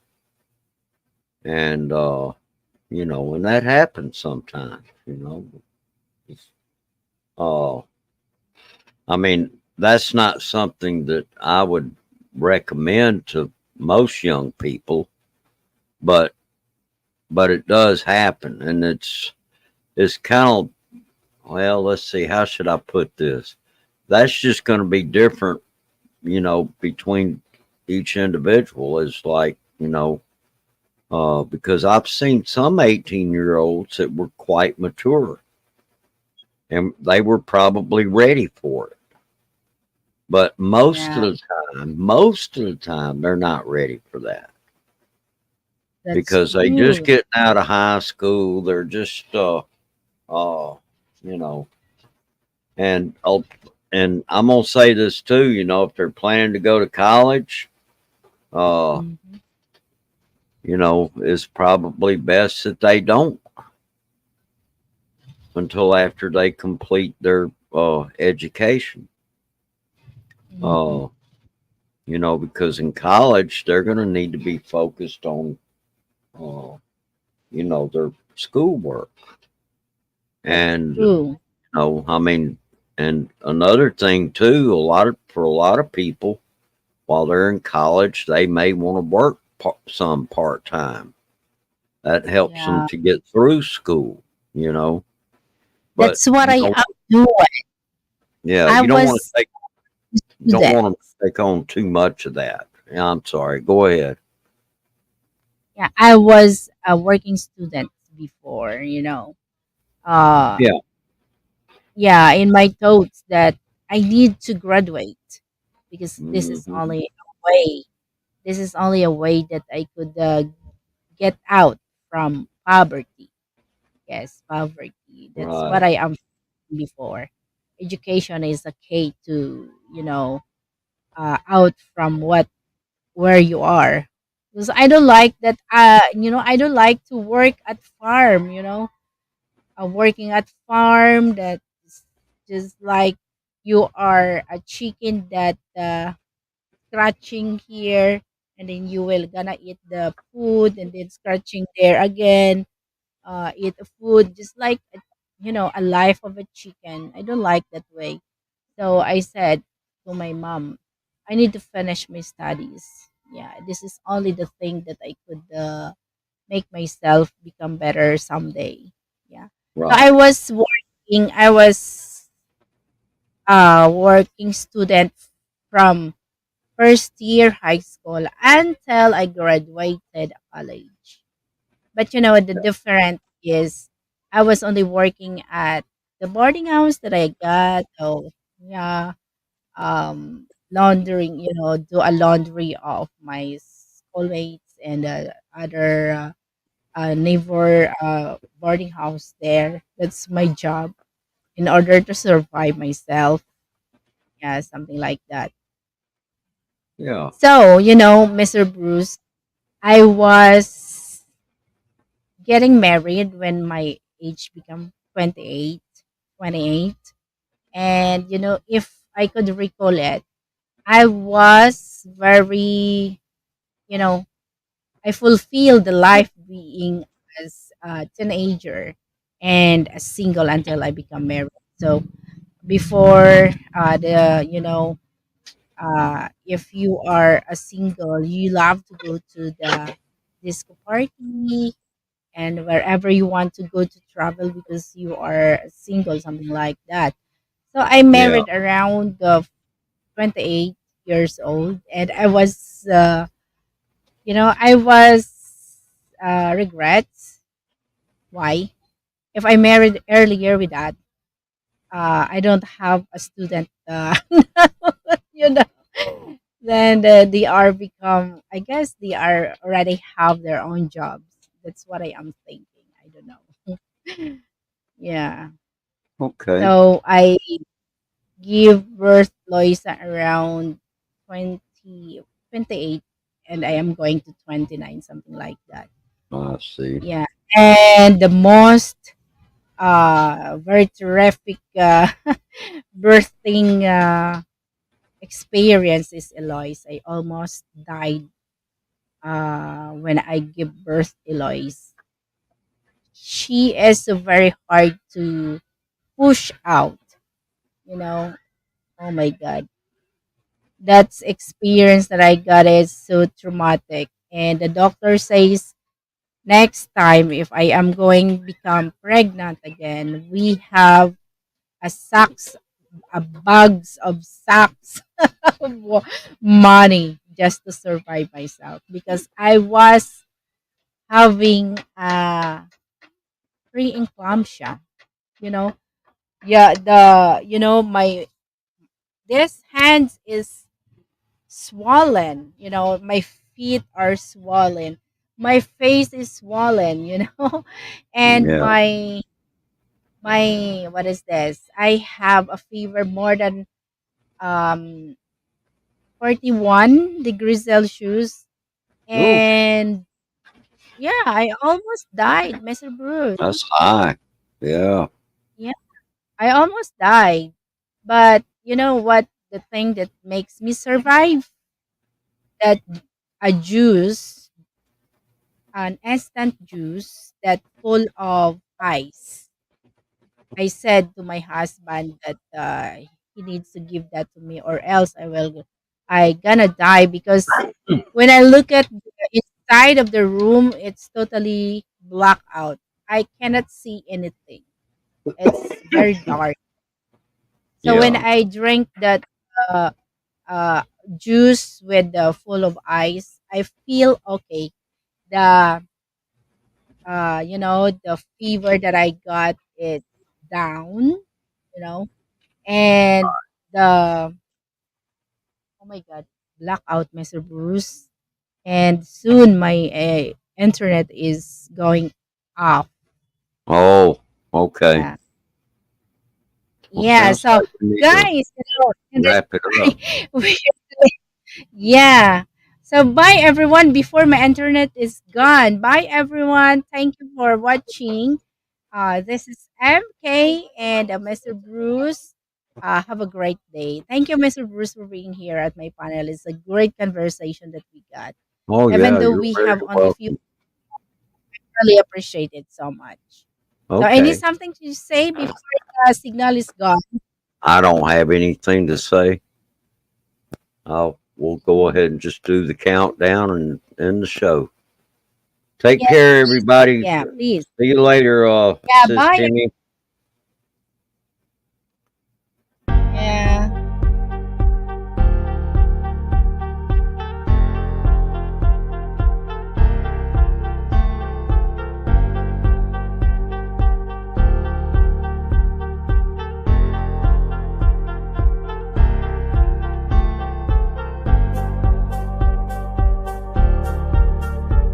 and and that happens sometimes. It's, uh, I mean, that's not something that I would recommend to most young people, but it does happen, and it's kind of, well, let's see, how should I put this? That's just going to be different, between each individual. Is like, because I've seen some 18-year-olds that were quite mature and they were probably ready for it. But yeah, most of the time, they're not ready for that that's because they just true. getting out of high school. They're just, uh, you know, and and I'm gonna say this too. If they're planning to go to college, uh, Hmm. it's probably best that they don't until after they complete their education. Hmm. Uh, because in college they're going to need to be focused on, uh, their schoolwork. That's And, true. I mean, and another thing too, for a lot of people, while they're in college, they may want to work some part time. That helps them Yeah, to get through school, you know. But that's what you I don't, am doing. yeah, I you don't want was to take, you don't student. want them to take on too much of that. Yeah, I'm sorry. Go ahead. Yeah, I was a working student before. Uh, Yeah. yeah, in my thoughts that I need to graduate because this is Hmm. only a way. This is only a way that I could get out from poverty. Yes, poverty. That's what Right. I am before. Education is a key to out from where you are. Because I don't like that. I don't like to work at farm. Working at farm that is just like you are a chicken that scratching here, and then you will gonna eat the food and then scratching there again, eat the food just like a life of a chicken. I don't like that way. So I said to my mom, I need to finish my studies. Yeah, this is only the thing that I could make myself become better someday. Yeah. So I Right. was working. I was working student from first year high school until I graduated college. But the difference is I was only working at the boarding house that I got. Oh, yeah. Laundering, do a laundry of my schoolmates and other neighbor boarding house there. That's my job in order to survive myself. Yeah, something like that. Yeah. So, Mr. Bruce, I was getting married when my age became 28, 28. And, if I could recall it, I was very, you know, I fulfilled the life being as a teenager and a single until I become married. So before if you are a single, you love to go to the disco party and wherever you want to go to travel because you are single, something like that. So I Yeah. married around 28 years old, and I was regrets. Why? If I married earlier with that, I don't have a student, you know, then they are become, I guess they are already have their own jobs. That's what I am thinking. I don't know. Yeah. Okay. So I give birth Loisa around 20 28, and I am going to 29, something like that. I see. Yeah. And the most very terrific birthing experience is Eloise. I almost died when I give birth Eloise. She is so very hard to push out, you know. Oh my god. That's experience that I got is so traumatic. And the doctor says next time if I am going to become pregnant again, we have a sacks, a bags of sacks of money just to survive myself because I was having pre-eclampsia. You know, yeah, my this hands is swollen. My feet are swollen. My face is swollen. And Yeah. my what is this? I have a fever more than um 41 degrees Celsius, Oh, and yeah, I almost died, Mr. Bruce. that's high. Yeah. Yeah, I almost died. But you know what? The thing that makes me survive, that a juice, an instant juice that full of ice. I said to my husband that he needs to give that to me, or else I gonna die because when I look at the inside of the room, it's totally black out. I cannot see anything. It's very dark. So when Yeah. I drink that uh, uh, juice with full of ice, I feel okay. The the fever that I got is down. You know, and the oh my god, blackout, Mr. Bruce. And soon my internet is going off. Oh, okay. Yeah. Well, Yeah. sounds So like we need to guys, in this wrap it up. we yeah. So bye everyone before my internet is gone. Bye everyone. Thank you for watching. This is MK and Mr. Bruce. Have a great day. Thank you, Mr. Bruce, for being here at my panel. It's a great conversation that we got. Oh, Even yeah. though You're we very have only few, welcome. really appreciate it so much. So, any Okay. something to say before the signal is gone? I don't have anything to say. We'll go ahead and just do the countdown and end the show. Take Yes, care, please. everybody. Yeah, please. See you later, Yeah, Sis bye. Jenny.